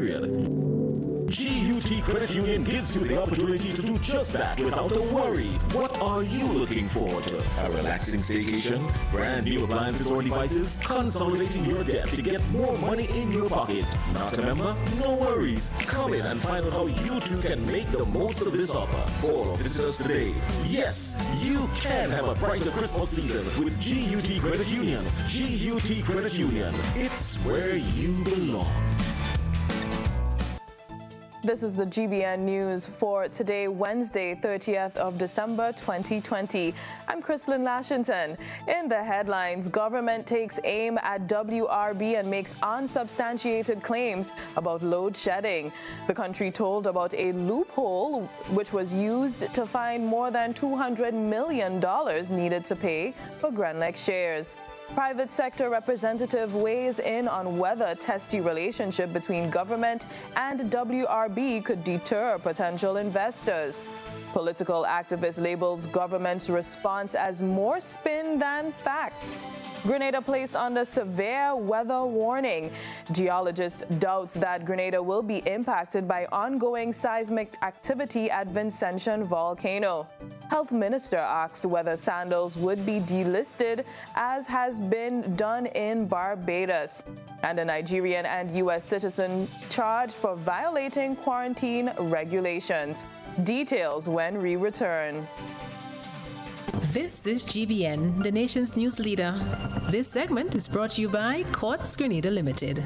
period. GUT Credit Union gives you the opportunity to do just that without a worry. What are you looking forward to? A relaxing staycation? Brand new appliances or devices? Consolidating your debt to get more money in your pocket? Not a member? No worries. Come in and find out how you too can make the most of this offer. Call or visit us today. Yes, you can have a brighter Christmas season with GUT Credit Union. GUT Credit Union. It's where you belong. This is the GBN News for today, Wednesday, 30th of December, 2020. I'm Chrislyn Lashington. In the headlines, government takes aim at WRB and makes unsubstantiated claims about load shedding. The country told about a loophole which was used to find more than $200 million needed to pay for Grenlec shares. Private sector representative weighs in on whether testy relationship between government and WRB could deter potential investors. Political activist labels government's response as more spin than facts. Grenada placed under severe weather warning. Geologist doubts that Grenada will be impacted by ongoing seismic activity at Vincentian volcano. Health Minister asked whether sandals would be delisted, as has been done in Barbados. And a Nigerian and U.S. citizen charged for violating quarantine regulations. Details when we return. This is GBN, the nation's news leader. This segment is brought to you by Quartz Grenada Limited.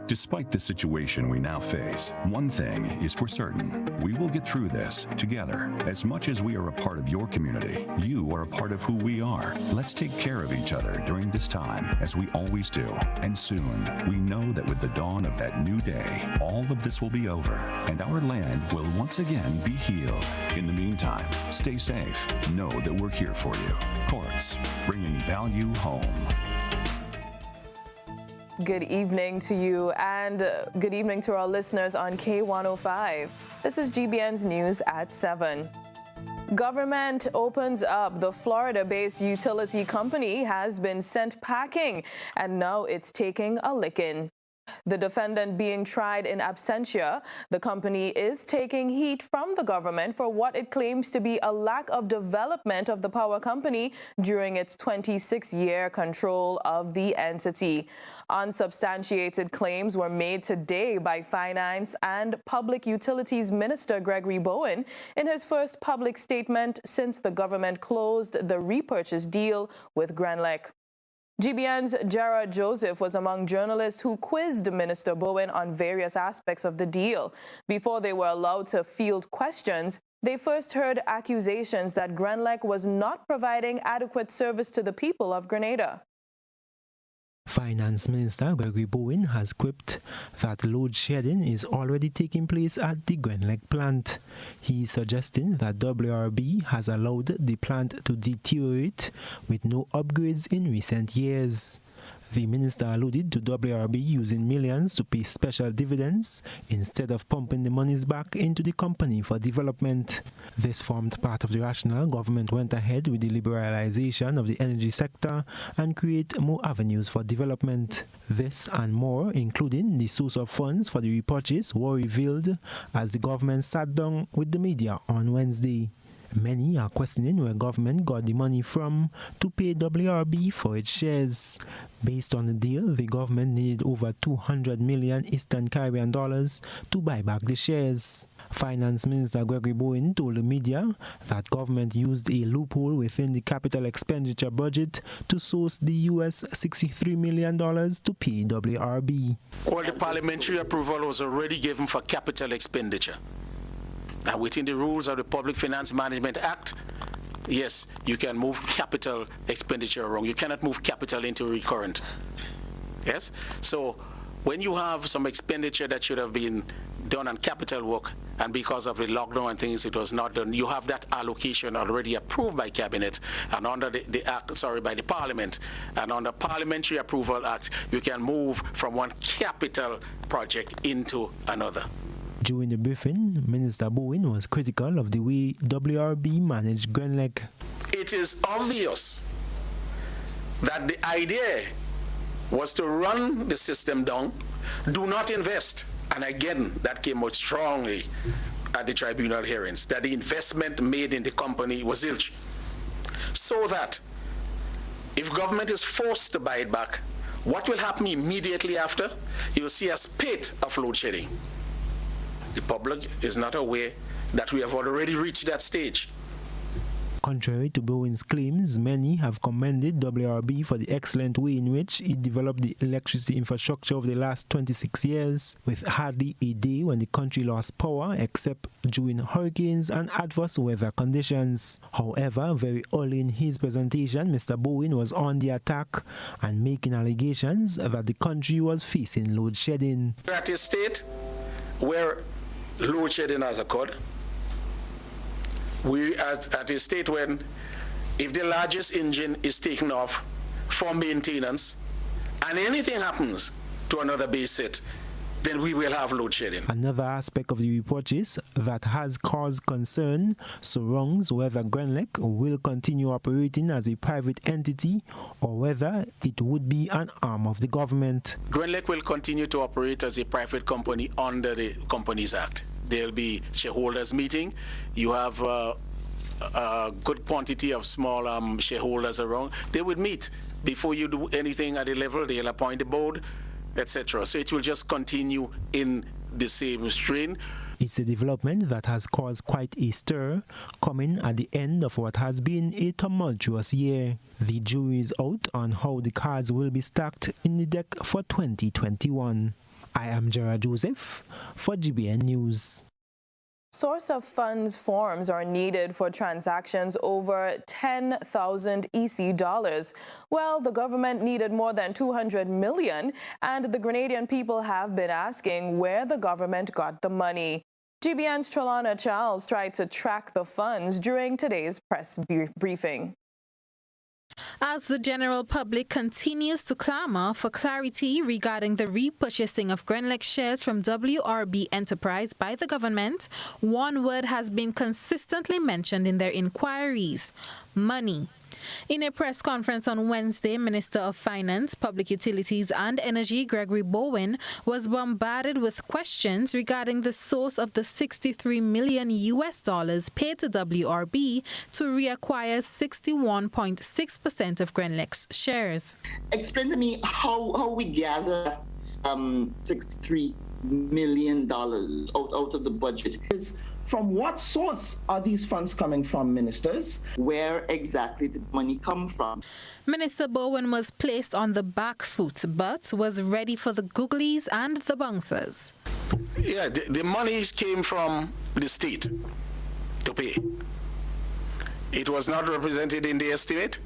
Despite the situation we now face, one thing is for certain. We will get through this together. As much as we are a part of your community, you are a part of who we are. Let's take care of each other during this time, as we always do. And soon, we know that with the dawn of that new day, all of this will be over, and our land will once again be healed. In the meantime, stay safe. Know that we're here for you. Quartz, bringing value home. Good evening to you, and good evening to our listeners on K105. This is GBN's News at 7. Government opens up. The Florida-based utility company has been sent packing, and now it's taking a licking. The defendant being tried in absentia, the company is taking heat from the government for what it claims to be a lack of development of the power company during its 26-year control of the entity. Unsubstantiated claims were made today by Finance and Public Utilities Minister Gregory Bowen in his first public statement since the government closed the repurchase deal with Grenlec. GBN's Gerard Joseph was among journalists who quizzed Minister Bowen on various aspects of the deal. Before they were allowed to field questions, they first heard accusations that Grenlec was not providing adequate service to the people of Grenada. Finance Minister Gregory Bowen has quipped that load shedding is already taking place at the Grenlec plant. He is suggesting that WRB has allowed the plant to deteriorate with no upgrades in recent years. The minister alluded to WRB using millions to pay special dividends instead of pumping the monies back into the company for development. This formed part of the rationale government went ahead with the liberalization of the energy sector and create more avenues for development. This and more, including the source of funds for the repurchase, were revealed as the government sat down with the media on Wednesday. Many are questioning where government got the money from to pay WRB for its shares. Based on the deal, the government needed over $200 million Eastern Caribbean dollars to buy back the shares. Finance Minister Gregory Bowen told the media that government used a loophole within the capital expenditure budget to source the US $63 million to pay WRB. All the parliamentary approval was already given for capital expenditure. Now, within the rules of the Public Finance Management Act, yes, you can move capital expenditure around. You cannot move capital into recurrent. Yes? So when you have some expenditure that should have been done on capital work, and because of the lockdown and things, it was not done, you have that allocation already approved by Cabinet and under the Act, by the Parliament. And under Parliamentary Approval Act, you can move from one capital project into another. During the briefing, Minister Bowen was critical of the way WRB managed Grenlec. It is obvious that the idea was to run the system down do not invest. And again, that came out strongly at the tribunal hearings, that the investment made in the company was zilch. So that if government is forced to buy it back, what will happen immediately after? You'll see a spate of load shedding. The public is not aware that we have already reached that stage. Contrary to Bowen's claims, many have commended WRB for the excellent way in which it developed the electricity infrastructure over the last 26 years, with hardly a day when the country lost power except during hurricanes and adverse weather conditions. However, very early in his presentation, Mr. Bowen was on the attack and making allegations that the country was facing load shedding. We're at a state where load shedding has occurred. We are at a state when if the largest engine is taken off for maintenance and anything happens to another base set, then we will have load shedding. Another aspect of the repurchase that has caused concern surrounds whether GBN will continue operating as a private entity or whether it would be an arm of the government. GBN will continue to operate as a private company under the Companies Act. There'll be shareholders meeting. You have a good quantity of small shareholders around. They would meet before you do anything at the level. They'll appoint a board, etc. So it will just continue in the same strain. It's a development that has caused quite a stir, coming at the end of what has been a tumultuous year. The jury is out on how the cards will be stacked in the deck for 2021. I am Gerard Joseph for GBN News. Source of funds forms are needed for transactions over 10,000 EC dollars. Well, the government needed more than 200 million, and the Grenadian people have been asking where the government got the money. GBN's Trelana Charles tried to track the funds during today's press briefing. As the general public continues to clamor for clarity regarding the repurchasing of GBN shares from WRB Enterprise by the government, one word has been consistently mentioned in their inquiries: money. In a press conference on Wednesday, Minister of Finance, Public Utilities and Energy Gregory Bowen was bombarded with questions regarding the source of the $63 million paid to WRB to reacquire 61.6% of GBN's shares. Explain to me how we gather $63 million out of the budget. From what source are these funds coming from, ministers? Where exactly did money come from? Minister Bowen was placed on the back foot, but was ready for the googlies and the bouncers. Yeah, the money came from the state to pay. It was not represented in the estimate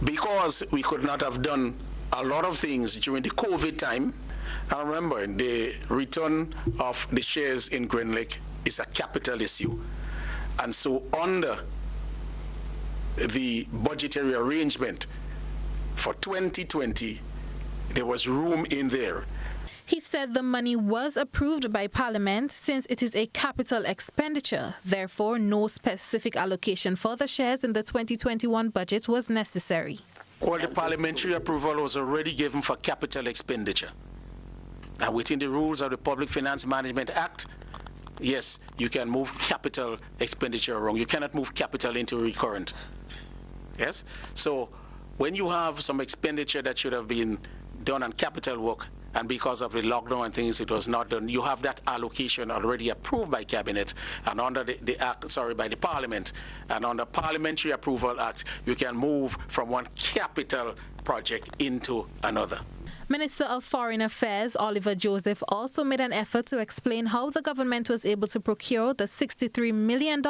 because we could not have done a lot of things during the COVID time. And remember, the return of the shares in GBN is a capital issue. And so under the budgetary arrangement for 2020, there was room in there. He said the money was approved by Parliament since it is a capital expenditure. Therefore, no specific allocation for the shares in the 2021 budget was necessary. Well, the parliamentary approval was already given for capital expenditure. Now, within the rules of the Public Finance Management Act, yes, you can move capital expenditure around. You cannot move capital into recurrent. Yes? So when you have some expenditure that should have been done on capital work, and because of the lockdown and things, it was not done, you have that allocation already approved by Cabinet and under by the Parliament. And under Parliamentary Approval Act, you can move from one capital project into another. Minister of Foreign Affairs Oliver Joseph also made an effort to explain how the government was able to procure the $63 million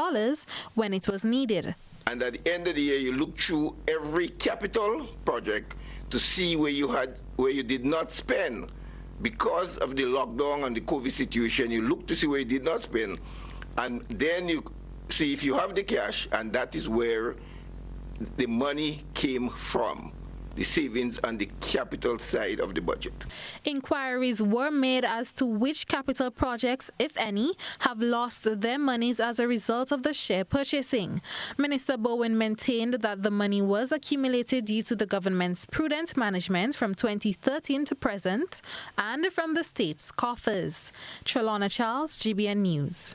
when it was needed. And at the end of the year, you look through every capital project to see where you did not spend. Because of the lockdown and the COVID situation, you look to see where you did not spend. And then you see if you have the cash, and that is where the money came from. the savings on the capital side of the budget. Inquiries were made as to which capital projects, if any, have lost their monies as a result of the share purchasing. Minister Bowen maintained that the money was accumulated due to the government's prudent management from 2013 to present and from the state's coffers. Trelawna Charles, GBN News.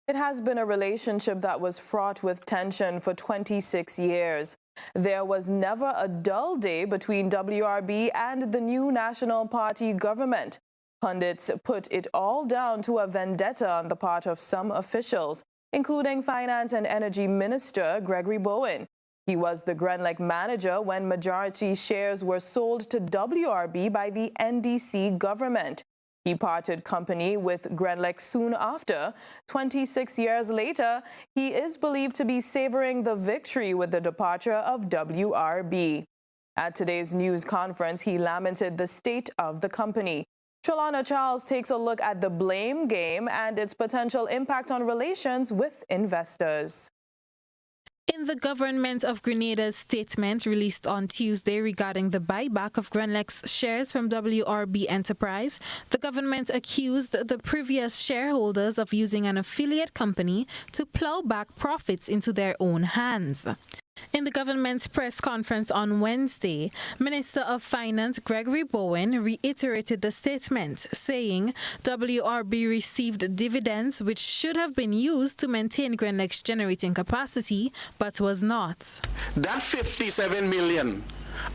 It has been a relationship that was fraught with tension for 26 years. There was never a dull day between WRB and the new National Party government. Pundits put it all down to a vendetta on the part of some officials, including Finance and Energy Minister Gregory Bowen. He was the Grenlec manager when majority shares were sold to WRB by the NDC government. He parted company with Grenlec soon after. 26 years later, he is believed to be savoring the victory with the departure of WRB. At today's news conference, he lamented the state of the company. Trelawna Charles takes a look at the blame game and its potential impact on relations with investors. In the Government of Grenada's statement released on Tuesday regarding the buyback of Grenlec's shares from WRB Enterprise, the government accused the previous shareholders of using an affiliate company to plow back profits into their own hands. In the government's press conference on Wednesday, Minister of Finance Gregory Bowen reiterated the statement, saying WRB received dividends which should have been used to maintain Grenlec's generating capacity, but was not. That 57 million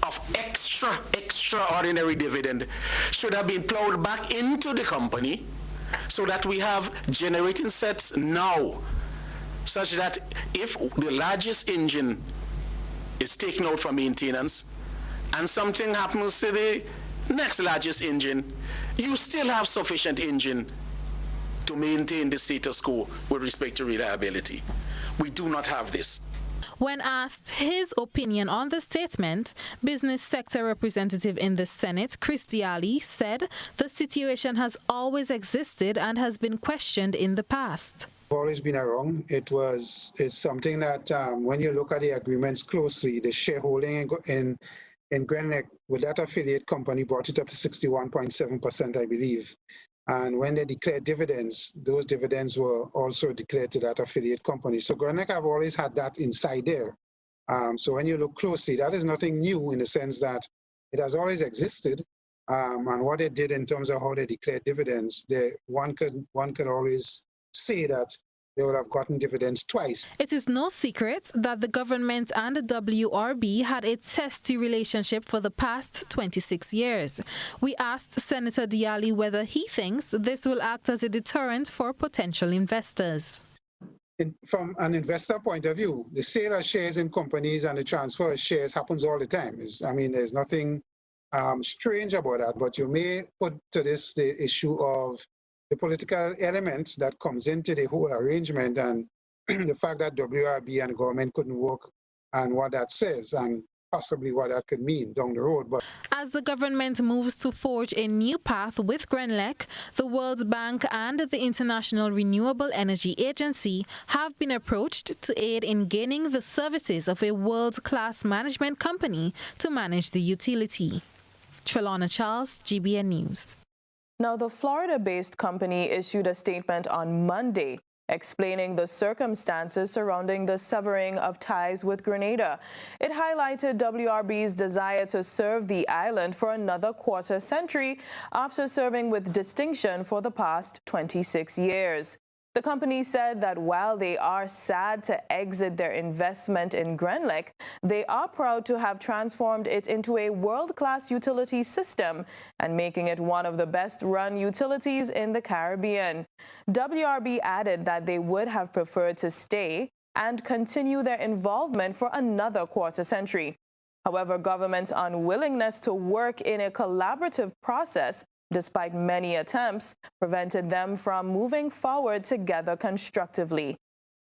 of extraordinary dividend should have been plowed back into the company so that we have generating sets now, such that if the largest engine is taken out for maintenance and something happens to the next largest engine, you still have sufficient engine to maintain the status quo with respect to reliability. We do not have this. When asked his opinion on the statement, business sector representative in the Senate, Chrislyn, said the situation has always existed and has been questioned in the past. Always been around. It's something that when you look at the agreements closely, the shareholding in Grenlec with that affiliate company brought it up to 61.7%, I believe. And when they declared dividends, those dividends were also declared to that affiliate company. So Grenlec have always had that inside there. So when you look closely, that is nothing new in the sense that it has always existed. And what they did in terms of how they declared dividends, one could always say that they would have gotten dividends twice. It is no secret that the government and the WRB had a testy relationship for the past 26 years. We asked Senator Diali whether he thinks this will act as a deterrent for potential investors. From an investor point of view, the sale of shares in companies and the transfer of shares happens all the time. There's nothing strange about that, but you may put to this the issue of the political element that comes into the whole arrangement and the fact that WRB and the government couldn't work and what that says and possibly what that could mean down the road. But as the government moves to forge a new path with Grenlec, the World Bank and the International Renewable Energy Agency have been approached to aid in gaining the services of a world-class management company to manage the utility. Trelawna Charles, GBN News. Now, the Florida-based company issued a statement on Monday explaining the circumstances surrounding the severing of ties with Grenada. It highlighted WRB's desire to serve the island for another quarter century after serving with distinction for the past 26 years. The company said that while they are sad to exit their investment in Grenlec, they are proud to have transformed it into a world-class utility system and making it one of the best-run utilities in the Caribbean. WRB added that they would have preferred to stay and continue their involvement for another quarter century. However, government's unwillingness to work in a collaborative process despite many attempts, prevented them from moving forward together constructively.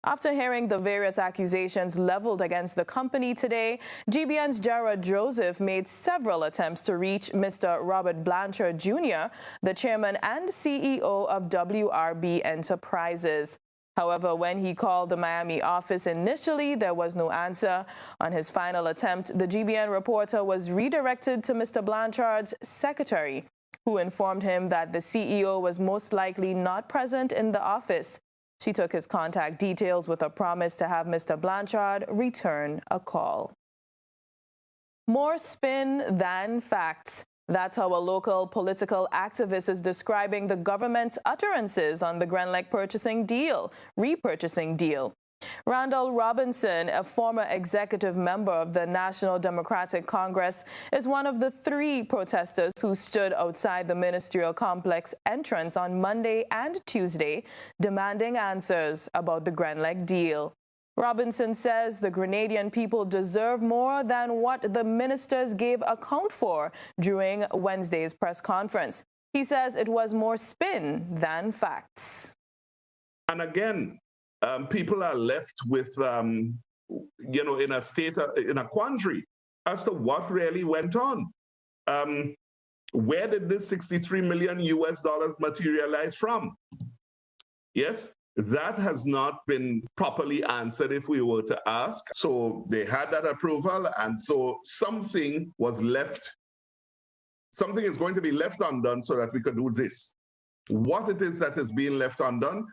After hearing the various accusations leveled against the company today, GBN's Jared Joseph made several attempts to reach Mr. Robert Blanchard Jr., the chairman and CEO of WRB Enterprises. However, when he called the Miami office initially, there was no answer. On his final attempt, the GBN reporter was redirected to Mr. Blanchard's secretary, who informed him that the CEO was most likely not present in the office. She took his contact details with a promise to have Mr. Blanchard return a call. More spin than facts. That's how a local political activist is describing the government's utterances on the Grenlec repurchasing deal. Randall Robinson, a former executive member of the National Democratic Congress, is one of the 3 protesters who stood outside the ministerial complex entrance on Monday and Tuesday, demanding answers about the Grenlec deal. Robinson says the Grenadian people deserve more than what the ministers gave account for during Wednesday's press conference. He says it was more spin than facts. And again, people are left with, in a quandary as to what really went on. Where did this $63 million materialize from? Yes. That has not been properly answered if we were to ask. So they had that approval, and so something was left. Something is going to be left undone so that we could do this. What it is that is being left undone,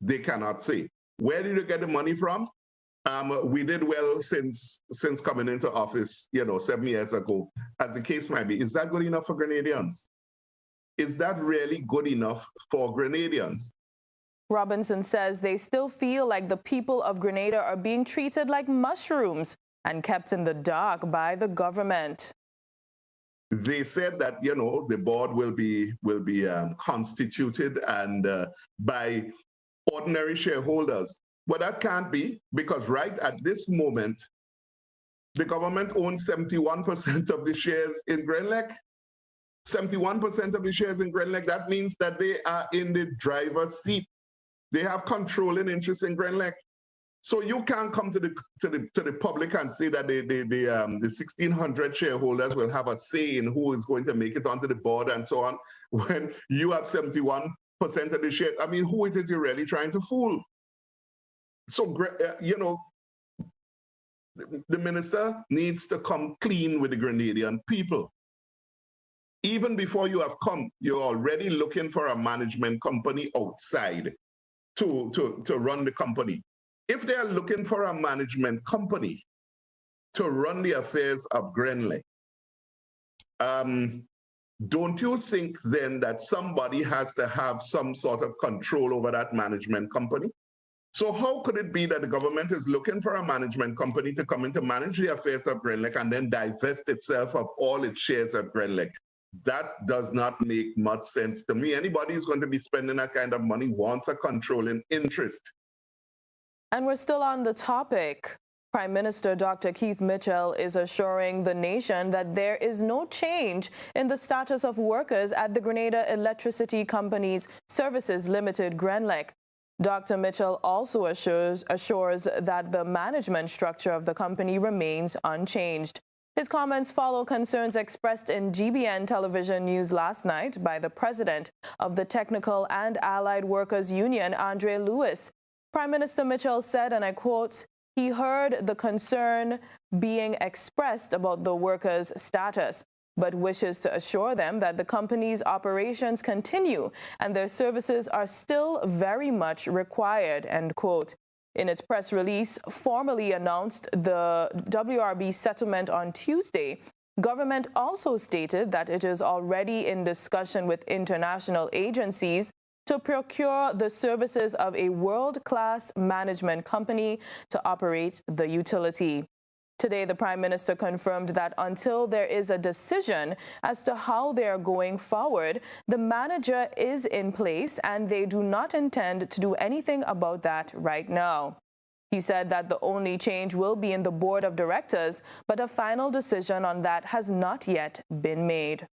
they cannot say. Where did you get the money from? We did well since coming into office, 7 years ago, as the case might be. Is that good enough for Grenadians? Is that really good enough for Grenadians? Robinson says they still feel like the people of Grenada are being treated like mushrooms and kept in the dark by the government. They said that, the board will be constituted and by ordinary shareholders. But that can't be, because right at this moment, the government owns 71% of the shares in Grenlec. 71% of the shares in Grenlec. That means that they are in the driver's seat. They have controlling interest in Grenlec. So you can't come to the public and say that the 1,600 shareholders will have a say in who is going to make it onto the board and so on, when you have 71% of the shares. I mean, who it is you're really trying to fool? So, the minister needs to come clean with the Grenadian people. Even before you have come, you're already looking for a management company outside to run the company. If they are looking for a management company to run the affairs of Grenlec, don't you think then that somebody has to have some sort of control over that management company? So how could it be that the government is looking for a management company to come in to manage the affairs of Grenlec and then divest itself of all its shares of Grenlec? That does not make much sense to me. Anybody who's going to be spending that kind of money wants a controlling interest. And we're still on the topic. Prime Minister Dr. Keith Mitchell is assuring the nation that there is no change in the status of workers at the Grenada Electricity Company's Services Limited Grenlec. Dr. Mitchell also assures that the management structure of the company remains unchanged. His comments follow concerns expressed in GBN television news last night by the president of the Technical and Allied Workers Union, Andre Lewis. Prime Minister Mitchell said, and I quote, he heard the concern being expressed about the workers' status, but wishes to assure them that the company's operations continue and their services are still very much required, end quote. In its press release, formally announced the WRB settlement on Tuesday, government also stated that it is already in discussion with international agencies to procure the services of a world-class management company to operate the utility. Today, the Prime Minister confirmed that until there is a decision as to how they are going forward, the manager is in place and they do not intend to do anything about that right now. He said that the only change will be in the board of directors, but a final decision on that has not yet been made.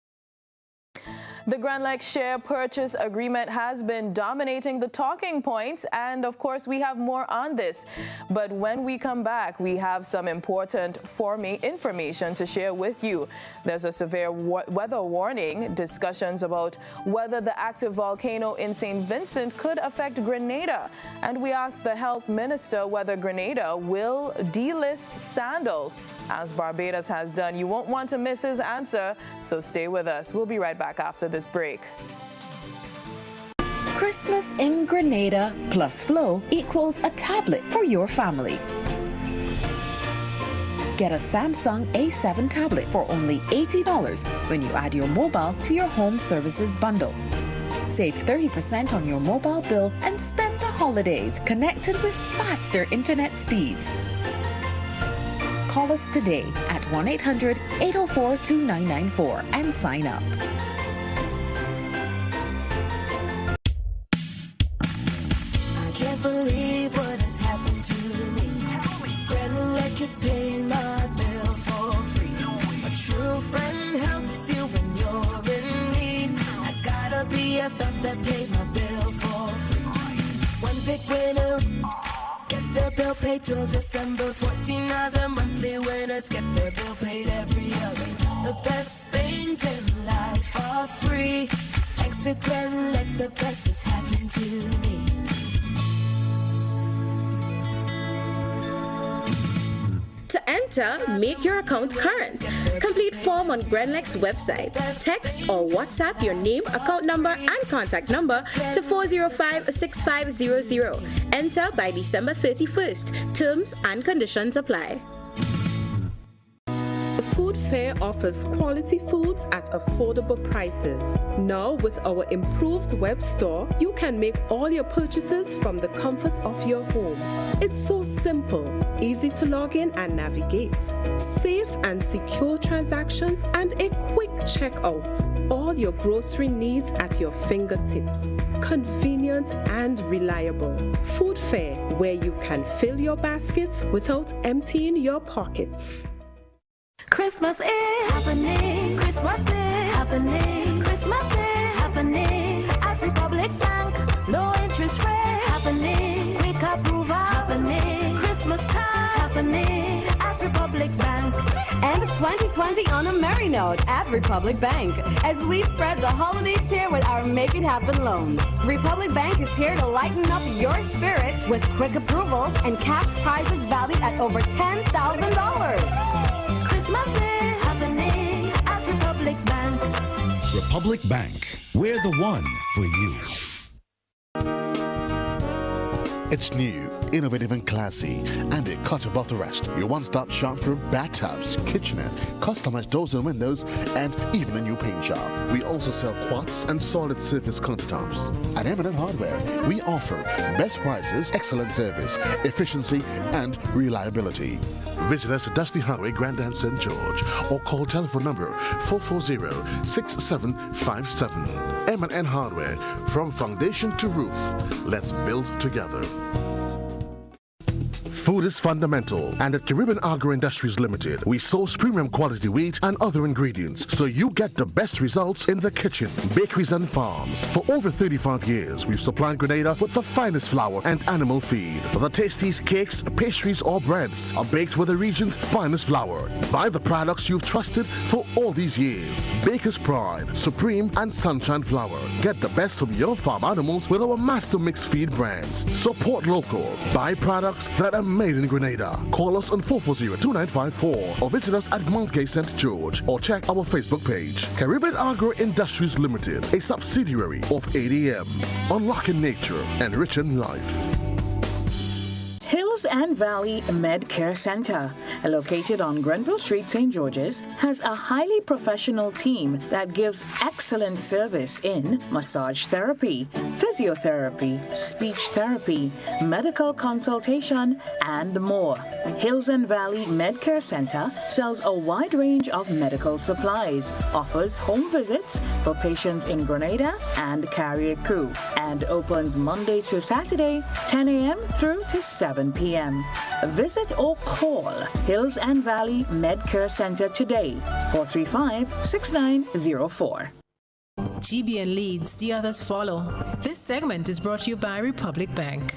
The Grenlex share purchase agreement has been dominating the talking points, and of course we have more on this. But when we come back, we have some important information to share with you. There's a severe weather warning, discussions about whether the active volcano in St. Vincent could affect Grenada, and we asked the health minister whether Grenada will delist sandals, as Barbados has done. You won't want to miss his answer, so stay with us. We'll be right back after this break. Christmas in Grenada plus Flow equals a tablet for your family. Get a Samsung A7 tablet for only $80 when you add your mobile to your home services bundle. Save 30% on your mobile bill and spend the holidays connected with faster internet speeds. Call us today at 1-800-804-2994 and sign up. I can't believe what has happened to me. Grenlex is paying my bill for free. A true friend helps you when you're in need. I gotta be a thought that pays my bill for free. One big winner gets their bill paid till December. 14 other monthly winners get their bill paid every other. The best things in life are free. Thanks to Grenlex, the best has happened to me. To enter, make your account current. Complete form on Grenlex website. Text or WhatsApp your name, account number, and contact number to 405-6500. Enter by December 31st. Terms and conditions apply. The Food Fair offers quality foods at affordable prices. Now, with our improved web store, you can make all your purchases from the comfort of your home. It's so simple, easy to log in and navigate, safe and secure transactions, and a quick checkout. All your grocery needs at your fingertips. Convenient and reliable. Food Fair, where you can fill your baskets without emptying your pockets. Christmas is happening. Christmas is happening. Christmas is happening at Republic Bank. No interest rate happening. Quick approval happening. Christmas time happening at Republic Bank. And 2020 on a merry note at Republic Bank as we spread the holiday cheer with our Make It Happen loans. Republic Bank is here to lighten up your spirit with quick approvals and cash prizes valued at over $10,000. Christmas is happening at Republic Bank. Republic Bank, we're the one for you. It's new, innovative and classy, and a cut above the rest. Your one-stop shop for bathtubs, kitchenette, customized doors and windows, and even a new paint job. We also sell quartz and solid surface countertops. At M&N Hardware, we offer best prices, excellent service, efficiency, and reliability. Visit us at Dusty Highway, Grandin, St. George, or call telephone number 440-6757. M&N Hardware, from foundation to roof. Let's build together. Food is fundamental, and at Caribbean Agro Industries Limited, we source premium quality wheat and other ingredients, so you get the best results in the kitchen, bakeries and farms. For over 35 years, we've supplied Grenada with the finest flour and animal feed. The tastiest cakes, pastries, or breads are baked with the region's finest flour. Buy the products you've trusted for all these years. Baker's Pride, Supreme, and Sunshine Flour. Get the best from your farm animals with our master mixed feed brands. Support local. Buy products that are made in Grenada. Call us on 440-2954 or visit us at Mountgate St. George or check our Facebook page. Caribbean Agro Industries Limited, a subsidiary of ADM. Unlocking nature, enriching life. Hills and Valley Med Care Center, located on Grenville Street, St. George's, has a highly professional team that gives excellent service in massage therapy, physiotherapy, speech therapy, medical consultation, and more. Hills and Valley Med Care Center sells a wide range of medical supplies, offers home visits for patients in Grenada and Carrier Crew, and opens Monday to Saturday, 10 a.m. through to 7 p.m. Visit or call Hills and Valley Med Care Center today, 435-6904. GBN leads, the others follow. This segment is brought to you by Republic Bank.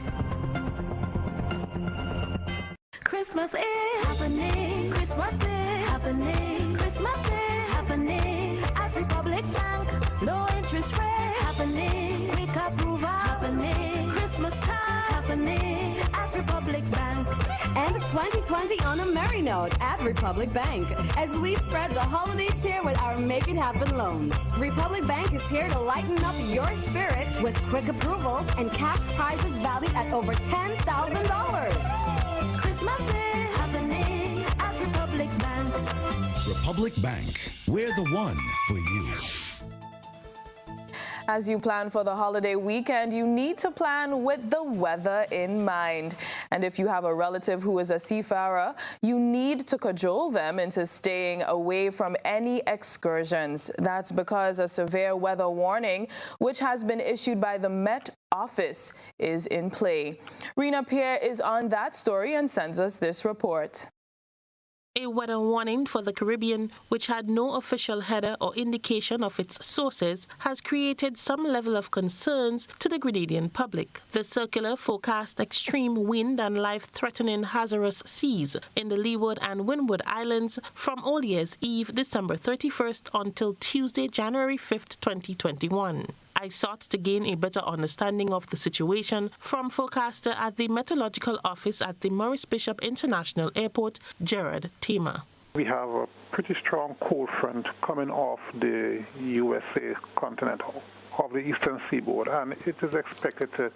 Christmas is happening. Christmas is happening. Christmas is happening at Republic Bank. Low interest rate happening. Quick approval happening. Christmas time happening at Republic Bank. And 2020 on a merry note at Republic Bank as we spread the holiday cheer with our Make It Happen loans. Republic Bank is here to lighten up your spirit with quick approvals and cash prizes valued at over $10,000. Christmas is happening at Republic Bank. Republic Bank, we're the one for you. As you plan for the holiday weekend, you need to plan with the weather in mind. And if you have a relative who is a seafarer, you need to cajole them into staying away from any excursions. That's because a severe weather warning, which has been issued by the Met Office, is in play. Rena Pierre is on that story and sends us this report. A weather warning for the Caribbean, which had no official header or indication of its sources, has created some level of concerns to the Grenadian public. The circular forecast extreme wind and life-threatening hazardous seas in the Leeward and Windward Islands from All Year's Eve, December 31st until Tuesday, January 5th, 2021. I sought to gain a better understanding of the situation from forecaster at the Meteorological Office at the Maurice Bishop International Airport, Gerard Tamer. We have a pretty strong cold front coming off the USA continent, off the eastern seaboard, and it is expected to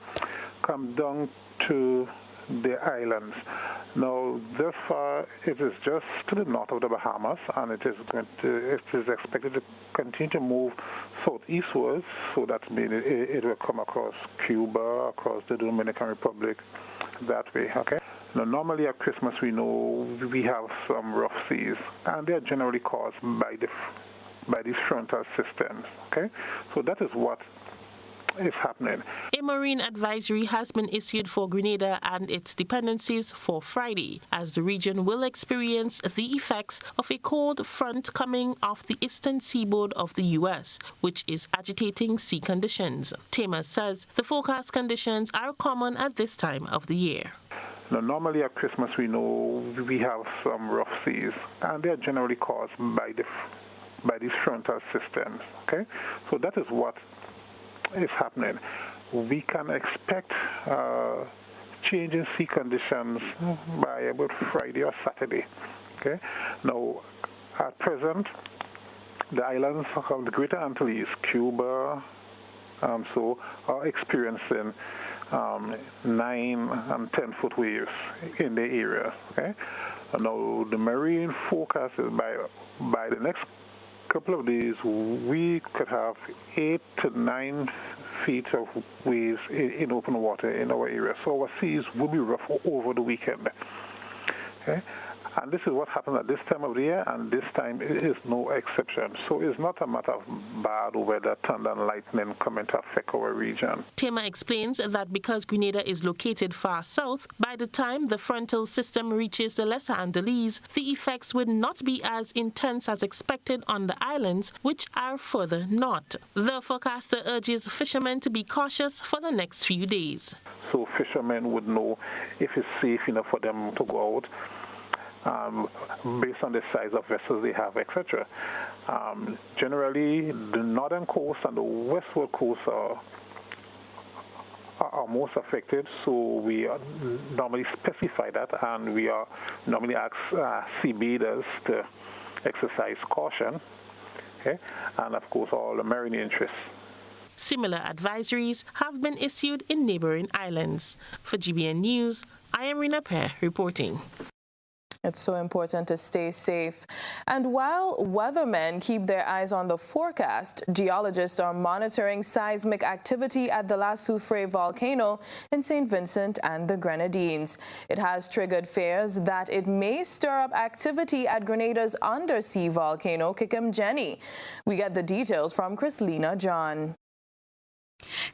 come down to the islands. Now, thus far, it is just to the north of the Bahamas, and it is expected to continue to move southeastwards, so that means it will come across Cuba, across the Dominican Republic, that way, okay? Now, normally at Christmas, we know we have some rough seas, and they are generally caused by these frontal systems, okay? So that is what is happening. A marine advisory has been issued for Grenada and its dependencies for Friday, as the region will experience the effects of a cold front coming off the eastern seaboard of the U.S., which is agitating sea conditions. Tamer says the forecast conditions are common at this time of the year. Now, normally at Christmas, we know we have some rough seas, and they are generally caused by these frontal systems, okay? So that is what is happening. We can expect change in sea conditions by about Friday or Saturday. Okay. Now, at present, the islands of the Greater Antilles, Cuba, are experiencing 9 and 10-foot waves in the area. Okay. Now, the marine forecast is by the next couple of days, we could have 8 to 9 feet of waves in open water in our area. So our seas will be rough over the weekend. Okay? And this is what happens at this time of the year, and this time it is no exception. So it's not a matter of bad weather, thunder and lightning coming to affect our region. Tamer explains that because Grenada is located far south, by the time the frontal system reaches the Lesser Antilles, the effects would not be as intense as expected on the islands, which are further north. The forecaster urges fishermen to be cautious for the next few days. So fishermen would know if it's safe enough for them to go out, based on the size of vessels they have, etc. Generally, the northern coast and the westward coast are most affected, so we normally specify that, and we are normally ask seabathers to exercise caution, okay? And of course all the marine interests. Similar advisories have been issued in neighboring islands. For GBN News, I am Rena Pierre reporting. It's so important to stay safe. And while weathermen keep their eyes on the forecast, geologists are monitoring seismic activity at the La Soufrière volcano in St. Vincent and the Grenadines. It has triggered fears that it may stir up activity at Grenada's undersea volcano, Kikim Jenny. We get the details from Chrislyn John.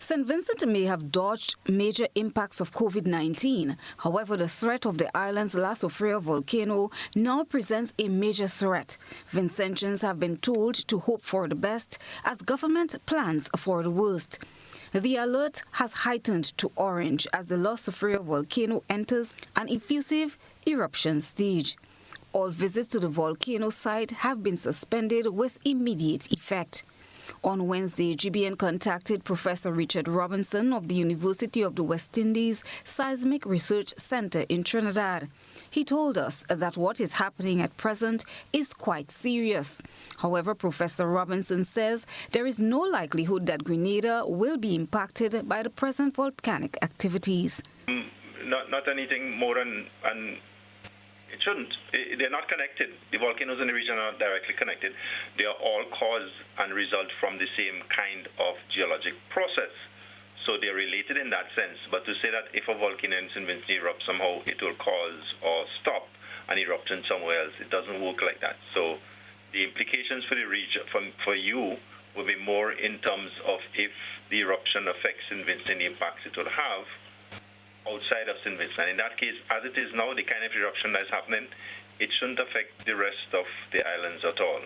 St. Vincent may have dodged major impacts of COVID-19. However, the threat of the island's La Sofria volcano now presents a major threat. Vincentians have been told to hope for the best as government plans for the worst. The alert has heightened to orange as the La Sofria volcano enters an effusive eruption stage. All visits to the volcano site have been suspended with immediate effect. On Wednesday, GBN contacted Professor Richard Robinson of the University of the West Indies Seismic Research Center in Trinidad. He told us that what is happening at present is quite serious. However, Professor Robinson says there is no likelihood that Grenada will be impacted by the present volcanic activities. Not anything more than it shouldn't. They're not connected. The volcanoes in the region are not directly connected. They are all cause and result from the same kind of geologic process. So they're related in that sense. But to say that if a volcano in St. Vincent erupts somehow, it will cause or stop an eruption somewhere else, it doesn't work like that. So the implications for the region, for you, will be more in terms of if the eruption affects St. Vincent, the impacts it will have outside of St. Vincent. In that case, as it is now, the kind of eruption that is happening, it shouldn't affect the rest of the islands at all.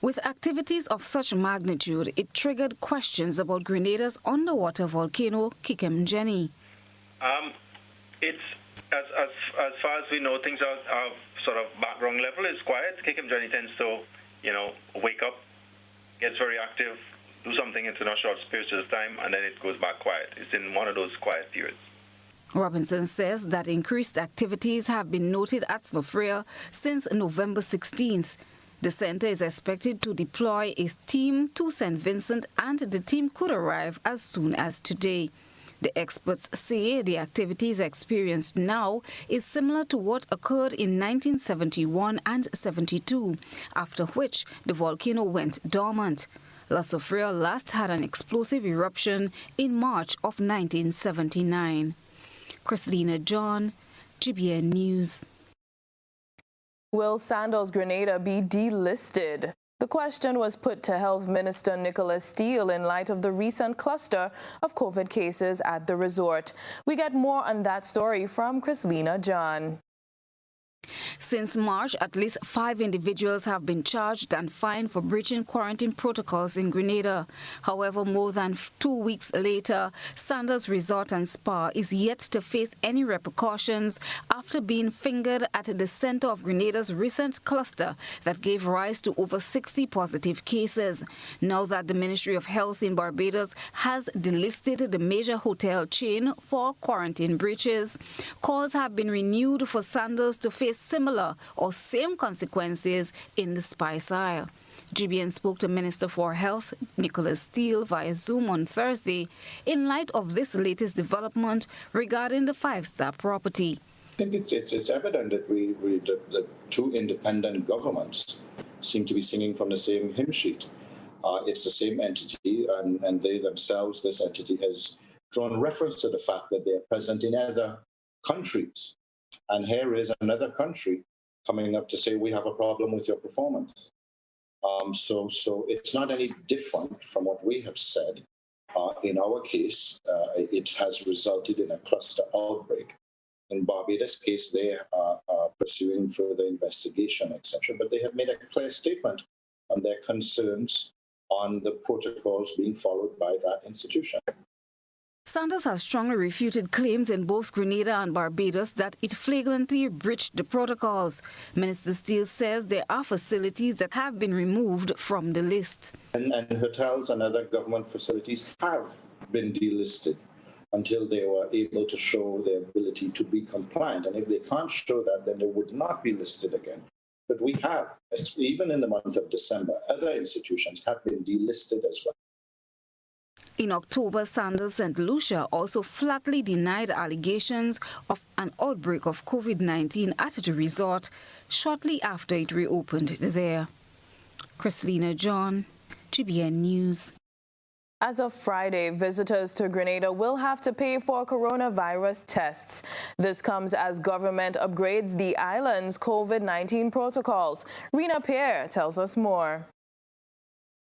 With activities of such magnitude, it triggered questions about Grenada's underwater volcano, Kikimjeni. It's as far as we know, things are sort of background level. It's quiet. Kikimjeni tends to, wake up, gets very active, do something in a short space of time, and then it goes back quiet. It's in one of those quiet periods. Robinson says that increased activities have been noted at Snowfria since November 16th. The center is expected to deploy a team to St. Vincent, and the team could arrive as soon as today. The experts say the activities experienced now is similar to what occurred in 1971 and 72, after which the volcano went dormant. La Sofria last had an explosive eruption in March of 1979. Chrislyn John, GBN News. Will Sandals Grenada be delisted? The question was put to Health Minister Nicholas Steele in light of the recent cluster of COVID cases at the resort. We get more on that story from Chrislyn John. Since March, at least 5 individuals have been charged and fined for breaching quarantine protocols in Grenada. However, more than 2 weeks later, Sandals Resort and Spa is yet to face any repercussions after being fingered at the center of Grenada's recent cluster that gave rise to over 60 positive cases. Now that the Ministry of Health in Barbados has delisted the major hotel chain for quarantine breaches, calls have been renewed for Sandals to face similar or same consequences in the Spice Isle. GBN spoke to Minister for Health Nicholas Steele via Zoom on Thursday in light of this latest development regarding the 5-star property. I think it's evident that the two independent governments seem to be singing from the same hymn sheet. It's the same entity, and they themselves, this entity, has drawn reference to the fact that they are present in other countries. And here is another country coming up to say, we have a problem with your performance. So it's not any different from what we have said. In our case, it has resulted in a cluster outbreak. In Barbados' case, they are pursuing further investigation, etc. But they have made a clear statement on their concerns on the protocols being followed by that institution. Sandals has strongly refuted claims in both Grenada and Barbados that it flagrantly breached the protocols. Minister Steele says there are facilities that have been removed from the list. And hotels and other government facilities have been delisted until they were able to show their ability to be compliant. And if they can't show that, then they would not be listed again. But we have, even in the month of December, other institutions have been delisted as well. In October, Sandals St. Lucia also flatly denied allegations of an outbreak of COVID-19 at the resort shortly after it reopened there. Chrislyn John, GBN News. As of Friday, visitors to Grenada will have to pay for coronavirus tests. This comes as government upgrades the island's COVID-19 protocols. Rena Pierre tells us more.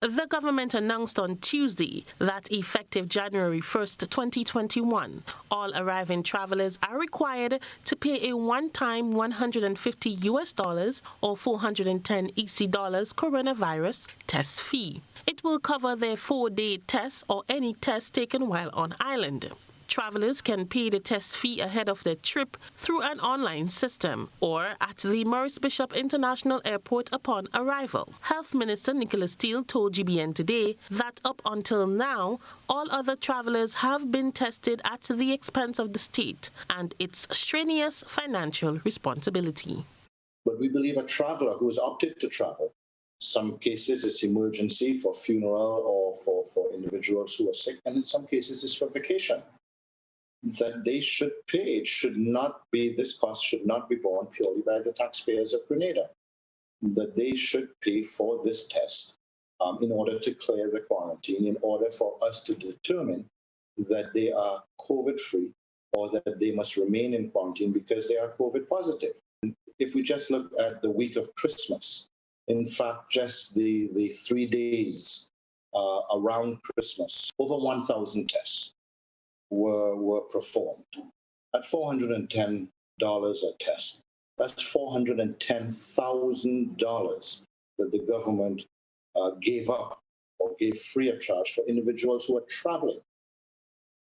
The government announced on Tuesday that effective January 1st, 2021, all arriving travelers are required to pay a one-time $150 or 410 EC dollars coronavirus test fee. It will cover their 4-day test or any test taken while on island. Travelers can pay the test fee ahead of their trip through an online system or at the Maurice Bishop International Airport upon arrival. Health Minister Nicholas Steele told GBN today that up until now, all other travelers have been tested at the expense of the state and its strenuous financial responsibility. But we believe a traveler who has opted to travel, some cases it's emergency for funeral or for individuals who are sick, and in some cases it's for vacation, that they should pay. It should not be, this cost should not be borne purely by the taxpayers of Grenada, that they should pay for this test in order to clear the quarantine, in order for us to determine that they are COVID-free or that they must remain in quarantine because they are COVID positive. If we just look at the week of Christmas, in fact, just the 3 days around Christmas, over 1,000 tests were performed at $410 a test. That's $410,000 that the government gave up or gave free of charge for individuals who are traveling.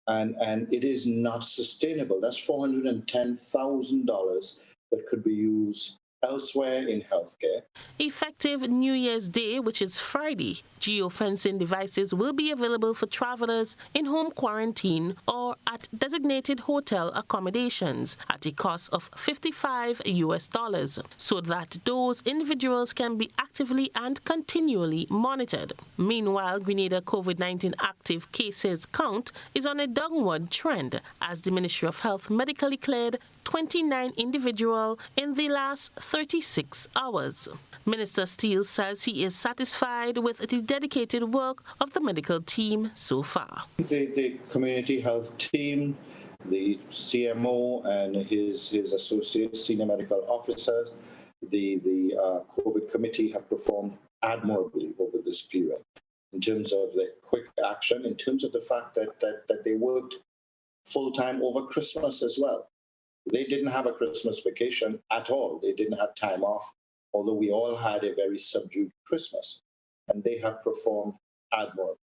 And it is not sustainable. That's $410,000 that could be used elsewhere in healthcare. Effective New Year's Day, which is Friday, geofencing devices will be available for travelers in home quarantine or at designated hotel accommodations at a cost of $55 so that those individuals can be actively and continually monitored. Meanwhile, Grenada COVID-19 active cases count is on a downward trend as the Ministry of Health medically cleared 29 individuals in the last 36 hours. Minister Steele says he is satisfied with the dedicated work of the medical team so far. The community health team, the CMO and his associates, senior medical officers, the COVID committee have performed admirably over this period in terms of the quick action, in terms of the fact that they worked full-time over Christmas as well. They didn't have a Christmas vacation at all. They didn't have time off, although we all had a very subdued Christmas, and they have performed admirably.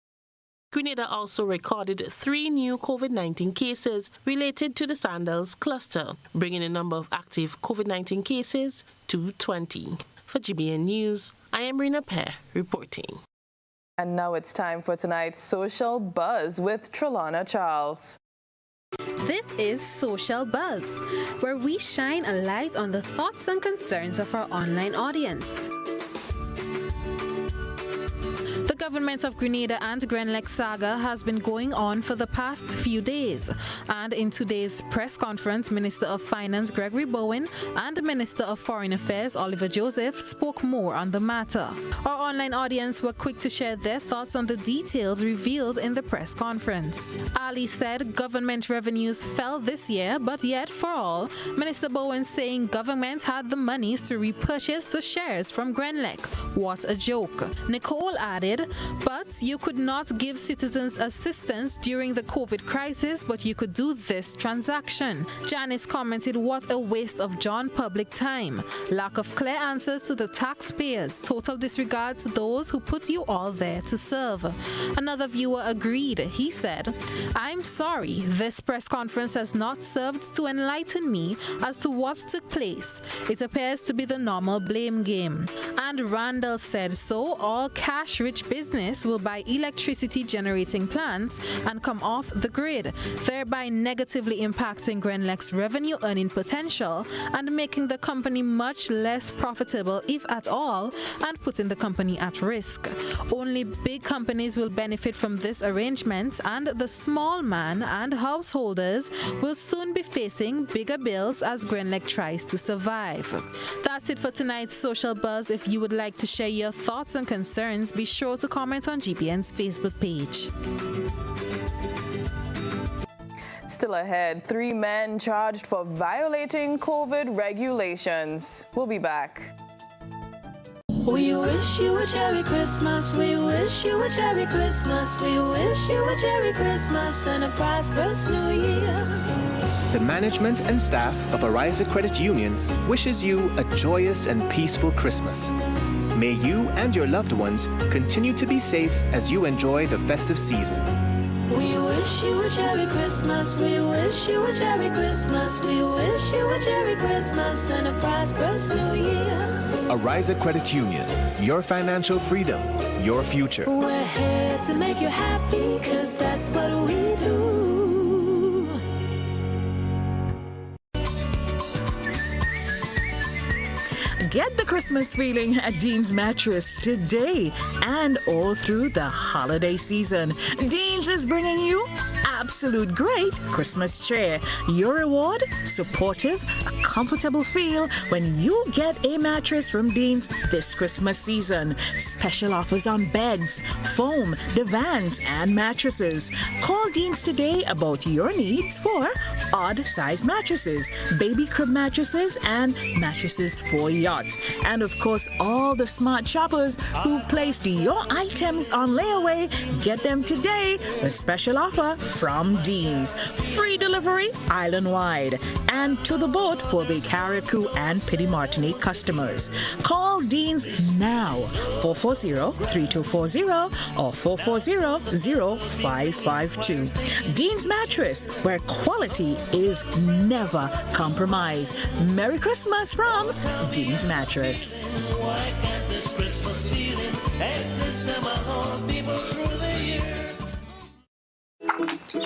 Grenada also recorded 3 new COVID-19 cases related to the Sandals cluster, bringing the number of active COVID-19 cases to 20. For GBN News, I am Rena Pear reporting. And now it's time for tonight's Social Buzz with Trelana Charles. This is Social Buzz, where we shine a light on the thoughts and concerns of our online audience. The government of Grenada and Grenlec saga has been going on for the past few days, and in today's press conference, Minister of Finance Gregory Bowen and Minister of Foreign Affairs Oliver Joseph spoke more on the matter. Our online audience were quick to share their thoughts on the details revealed in the press conference. Ali said government revenues fell this year, but yet for all, Minister Bowen saying government had the monies to repurchase the shares from Grenlec. What a joke. Nicole added, but you could not give citizens assistance during the COVID crisis, but you could do this transaction. Janice commented, what a waste of John public time. Lack of clear answers to the taxpayers. Total disregard to those who put you all there to serve. Another viewer agreed. He said, I'm sorry, this press conference has not served to enlighten me as to what took place. It appears to be the normal blame game. And Randall said, so all cash-rich business will buy electricity generating plants and come off the grid, thereby negatively impacting Grenlec's revenue earning potential and making the company much less profitable, if at all, and putting the company at risk. Only big companies will benefit from this arrangement, and the small man and householders will soon be facing bigger bills as Grenlec tries to survive. That's it for tonight's Social Buzz. If you would like to share your thoughts and concerns, be sure to comment on GBN's Facebook page. Still ahead, 3 men charged for violating COVID regulations. We'll be back. We wish you a Merry Christmas. We wish you a Merry Christmas. We wish you a Merry Christmas and a prosperous New Year. The management and staff of Ariza Credit Union wishes you a joyous and peaceful Christmas. May you and your loved ones continue to be safe as you enjoy the festive season. We wish you a Merry Christmas. We wish you a Merry Christmas. We wish you a Merry Christmas and a prosperous New Year. Ariza Credit Union, your financial freedom, your future. We're here to make you happy, 'cause that's what we do. Get the Christmas feeling at Dean's Mattress today and all through the holiday season. Dean's is bringing you absolute great Christmas cheer. Your reward, supportive, a comfortable feel when you get a mattress from Dean's this Christmas season. Special offers on beds, foam, divans, and mattresses. Call Dean's today about your needs for odd size mattresses, baby crib mattresses, and mattresses for yachts. And of course, all the smart shoppers who placed your items on layaway, get them today. A special offer from Dean's. Free delivery island-wide and to the boat for the Carriacou and Pity Martinique customers. Call Dean's now, 440-3240 or 440-0552. Dean's Mattress, where quality is never compromised. Merry Christmas from Dean's Mattress.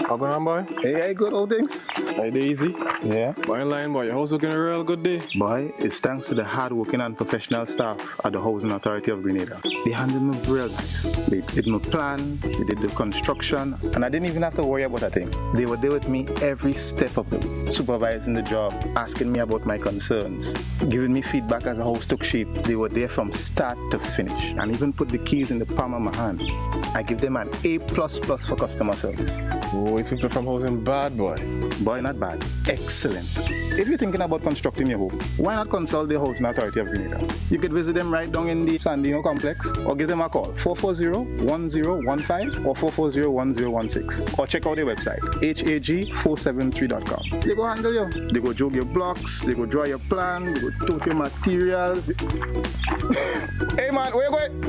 How going on, boy? Hey, good old things. Hey, easy. Yeah. Boy, in line, boy. Your house looking a real good day. Boy, it's thanks to the hard-working and professional staff at the Housing Authority of Grenada. They handled me real nice. They did my plan, they did the construction, and I didn't even have to worry about a thing. They were there with me every step of the way, supervising the job, asking me about my concerns, giving me feedback as the house took shape. They were there from start to finish, and even put the keys in the palm of my hand. I give them an A++ for customer service. Oh, it's people from housing bad, boy. Boy, not bad. Excellent. If you're thinking about constructing your home, why not consult the Housing Authority of Grenada? You could visit them right down in the Sandino complex or give them a call, 440-1015 or 440-1016. Or check out their website, hag473.com. They go handle you. They go jog your blocks, they go draw your plan, they go tote your materials. Hey man, where you going?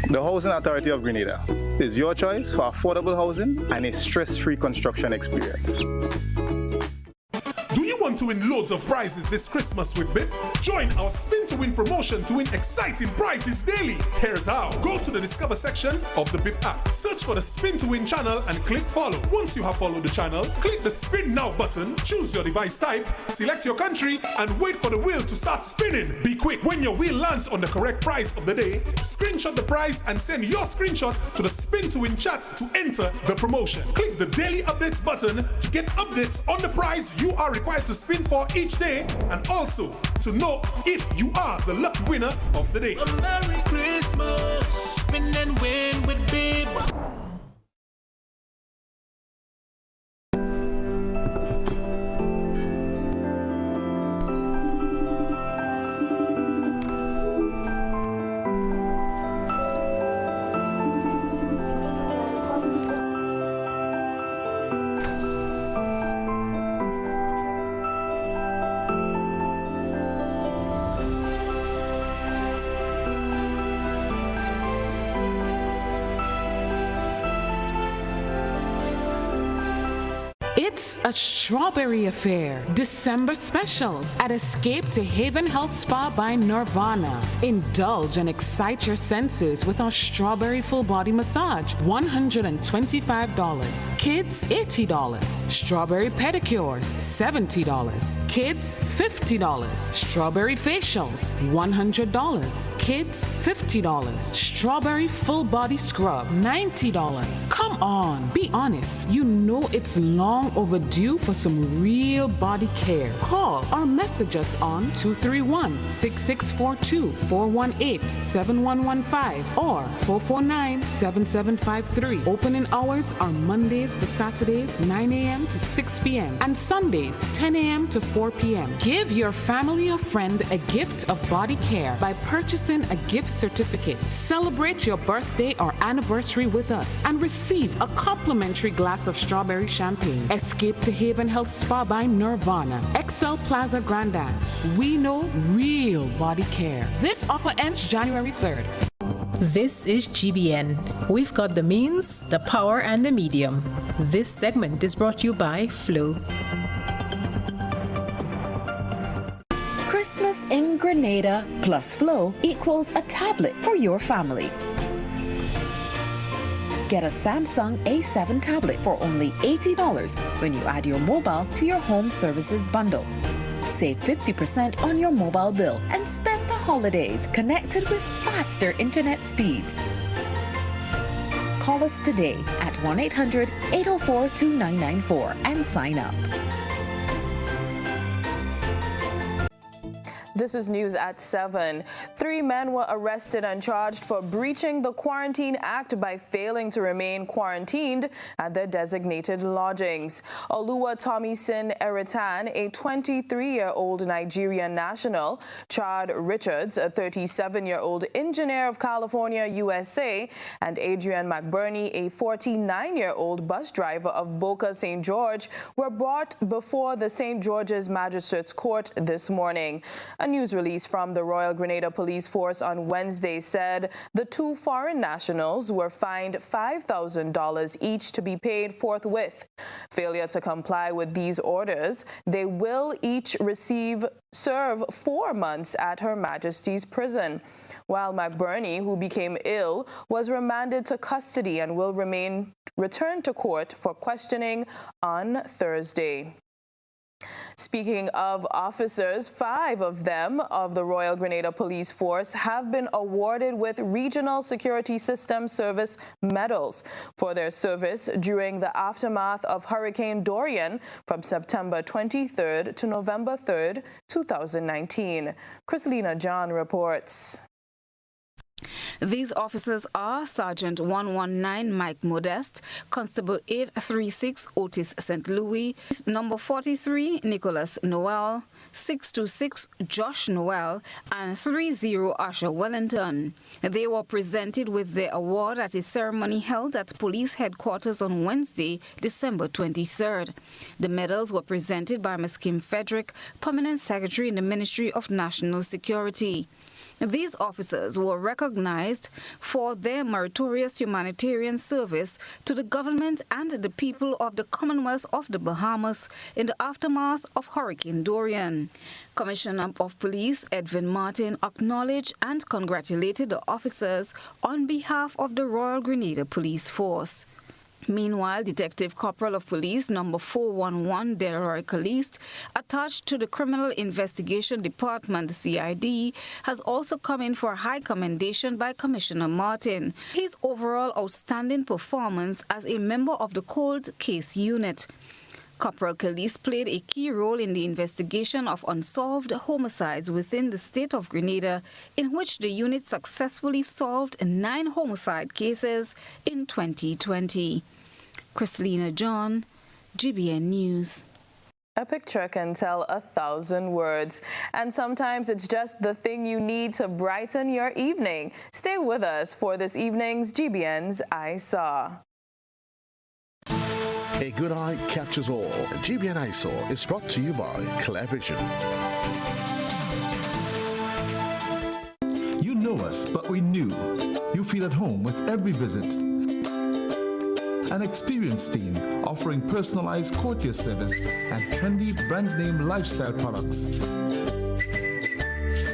The Housing Authority of Grenada is your choice for affordable housing and a stress-free construction experience. Do you want to win loads of prizes this Christmas with BIP? Join our Spin to Win promotion to win exciting prizes daily. Here's how. Go to the Discover section of the BIP app. Search for the Spin to Win channel and click follow. Once you have followed the channel, click the Spin Now button, choose your device type, select your country, and wait for the wheel to start spinning. Be quick. When your wheel lands on the correct prize of the day, screenshot the prize and send your screenshot to the Spin to Win chat to enter the promotion. Click the Daily Updates button to get updates on the prize you are required to spin for each day, and also to know if you are the lucky winner of the day. A Merry Christmas, spin and win with Bib. It's a strawberry affair. December specials at Escape to Haven Health Spa by Nirvana. Indulge and excite your senses with our strawberry full body massage, $125. Kids, $80. Strawberry pedicures, $70. Kids, $50. Strawberry facials, $100. Kids, $50. Strawberry full body scrub, $90. Come on, be honest. You know it's long overdue for some real body care? Call or message us on 231-6642-418-7115 or 449-7753. Opening hours are Mondays to Saturdays 9 a.m. to 6 p.m. and Sundays 10 a.m. to 4 p.m. Give your family or friend a gift of body care by purchasing a gift certificate. Celebrate your birthday or anniversary with us and receive a complimentary glass of strawberry champagne. Escape to Haven Health Spa by Nirvana. Excel Plaza Grandance. We know real body care. This offer ends January 3rd. This is GBN. We've got the means, the power, and the medium. This segment is brought to you by Flow. Christmas in Grenada plus Flow equals a tablet for your family. Get a Samsung A7 tablet for only $80 when you add your mobile to your home services bundle. Save 50% on your mobile bill and spend the holidays connected with faster internet speeds. Call us today at 1-800-804-2994 and sign up. This is news at 7. 3 men were arrested and charged for breaching the Quarantine Act by failing to remain quarantined at their designated lodgings. Oluwa Tomisin Eritan, a 23-year-old Nigerian national, Chad Richards, a 37-year-old engineer of California, USA, and Adrian McBurney, a 49-year-old bus driver of Boca St. George, were brought before the St. George's Magistrates Court this morning. A news release from the Royal Grenada Police Force on Wednesday said the 2 foreign nationals were fined $5,000 each to be paid forthwith. Failure to comply with these orders, they will each serve 4 months at Her Majesty's prison, while McBurney, who became ill, was remanded to custody and will return to court for questioning on Thursday. Speaking of officers, 5 of them of the Royal Grenada Police Force have been awarded with Regional Security System Service medals for their service during the aftermath of Hurricane Dorian from September 23rd to November 3rd, 2019. Chrislyn John reports. These officers are Sergeant 119 Mike Modest, Constable 836 Otis St. Louis, Number 43 Nicholas Noel, 626 Josh Noel, and 30 Asher Wellington. They were presented with their award at a ceremony held at police headquarters on Wednesday, December 23rd. The medals were presented by Ms. Kim Frederick, Permanent Secretary in the Ministry of National Security. These officers were recognized for their meritorious humanitarian service to the government and the people of the Commonwealth of the Bahamas in the aftermath of Hurricane Dorian. Commissioner of Police Edwin Martin acknowledged and congratulated the officers on behalf of the Royal Grenada Police Force. Meanwhile, Detective Corporal of Police Number 411 Delroy Caliste, attached to the Criminal Investigation Department CID, has also come in for a high commendation by Commissioner Martin. His overall outstanding performance as a member of the Cold Case Unit. Corporal Caliste played a key role in the investigation of unsolved homicides within the state of Grenada, in which the unit successfully solved 9 homicide cases in 2020. Chrislyn John, GBN News. A picture can tell 1,000 words, and sometimes it's just the thing you need to brighten your evening. Stay with us for this evening's GBN's I Saw. A good eye captures all. GBN I Saw is brought to you by Clear Vision. You know us, but we knew. You feel at home with every visit. An experienced team offering personalized courtier service and trendy brand name lifestyle products.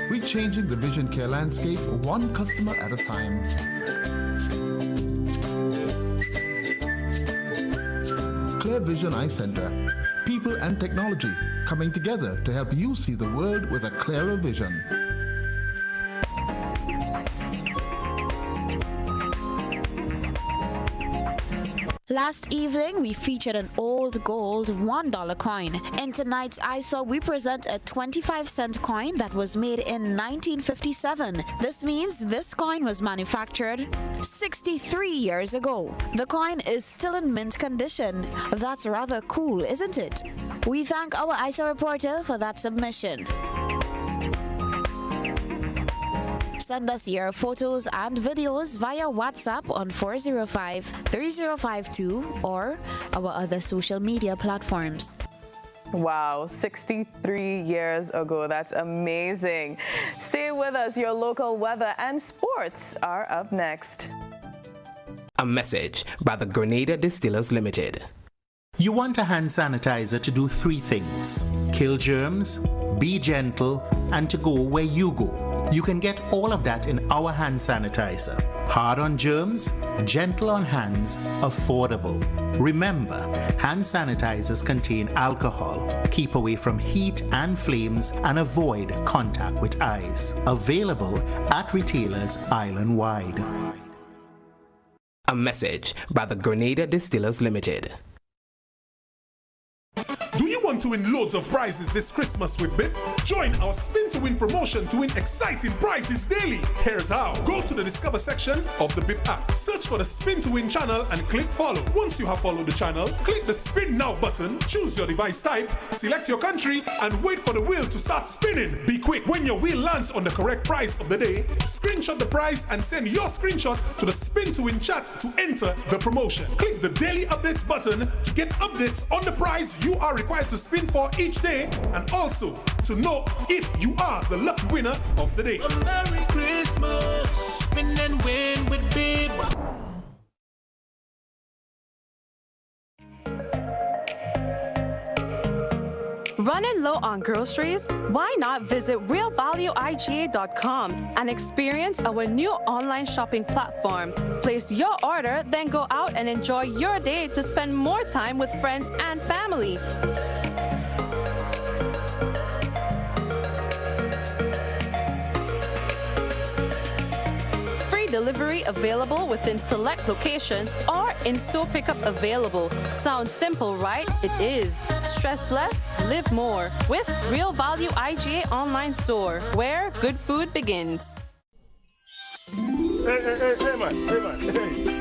We're changing the vision care landscape one customer at a time. Clear Vision Eye Center. People and technology coming together to help you see the world with a clearer vision. Last evening, we featured an old gold $1 coin. In tonight's ISO, we present a 25-cent coin that was made in 1957. This means this coin was manufactured 63 years ago. The coin is still in mint condition. That's rather cool, isn't it? We thank our ISO reporter for that submission. Send us your photos and videos via WhatsApp on 405-3052 or our other social media platforms. Wow, 63 years ago. That's amazing. Stay with us. Your local weather and sports are up next. A message by the Grenada Distillers Limited. You want a hand sanitizer to do 3 things: kill germs, be gentle, and to go where you go. You can get all of that in our hand sanitizer. Hard on germs, gentle on hands, affordable. Remember, hand sanitizers contain alcohol. Keep away from heat and flames and avoid contact with eyes. Available at retailers island-wide. A message by the Grenada Distillers Limited. Do you want to win loads of prizes this Christmas with BIP? Join our Spin to Win promotion to win exciting prizes daily. Here's how. Go to the Discover section of the BIP app. Search for the Spin to Win channel and click follow. Once you have followed the channel, click the Spin Now button, choose your device type, select your country, and wait for the wheel to start spinning. Be quick. When your wheel lands on the correct prize of the day, screenshot the prize and send your screenshot to the Spin to Win chat to enter the promotion. Click the Daily Updates button to get updates on the prize you are required to spin for each day, and also to know if you are the lucky winner of the day. A Merry Christmas, spin and win with Bib. Running low on groceries? Why not visit realvalueiga.com and experience our new online shopping platform. Place your order, then go out and enjoy your day to spend more time with friends and family. Delivery available within select locations or in-store pickup available. Sounds simple, right? It is. Stress less, live more with Real Value IGA online store, where good food begins. Hey man,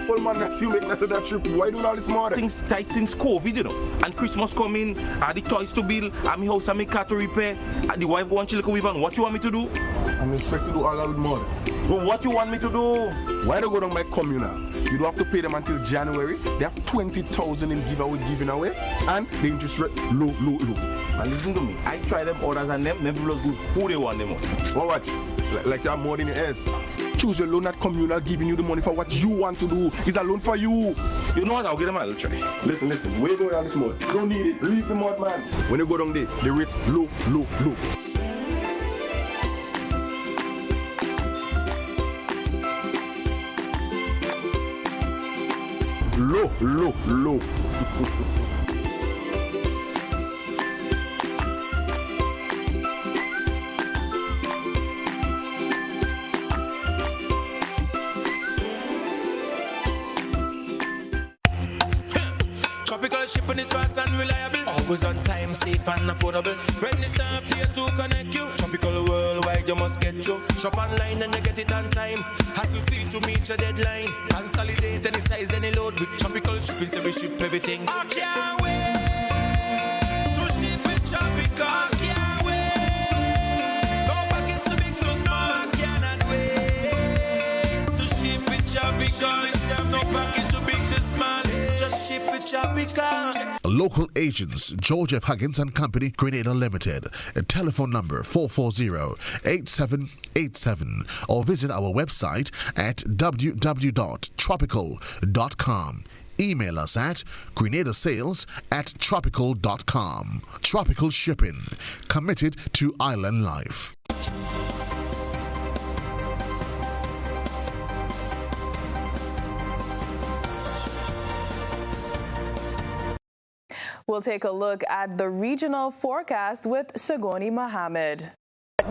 well man, that's you make that trip. Why doing all this more? Things tight since COVID, you know. And Christmas coming, the toys to build, and my house and my car to repair, and the wife go and chill with and what you want me to do? I'm expect to do all that with more. Well, what you want me to do? Why don't go down my communal? You don't have to pay them until January. They have 20,000 in giveaway giving away, and the interest rate low. And listen to me, I try them orders and them never look good. Who they want them on? Well, watch, like you have more than your ass. Choose your loan at communal, giving you the money for what you want to do. It's a loan for you. You know what? I'll get them a little try. Listen. Where you going on this mud? You don't need it. Leave the mud, man. When you go down there, the rate's low. Low. Tropical shipping is fast and reliable. Always on time, safe and affordable. Friendly staff here to connect you. Tropical worldwide, you must get you. Shop online and you get it on time. Hassle free to meet your deadline. Consolidate any size, any load with Tropical shipping, so we ship everything. I can't wait to ship with Tropical. Can't wait. No package too big, too small. I cannot wait to ship with Tropical. No package too big, too small. Just ship with Tropical. Local agents, George F. Huggins and Company, Grenada Limited. Telephone number 440-8787 or visit our website at www.tropical.com. Email us at grenadasales@tropical.com. Tropical Shipping, committed to island life. We'll take a look at the regional forecast with Sagoni Mohammed.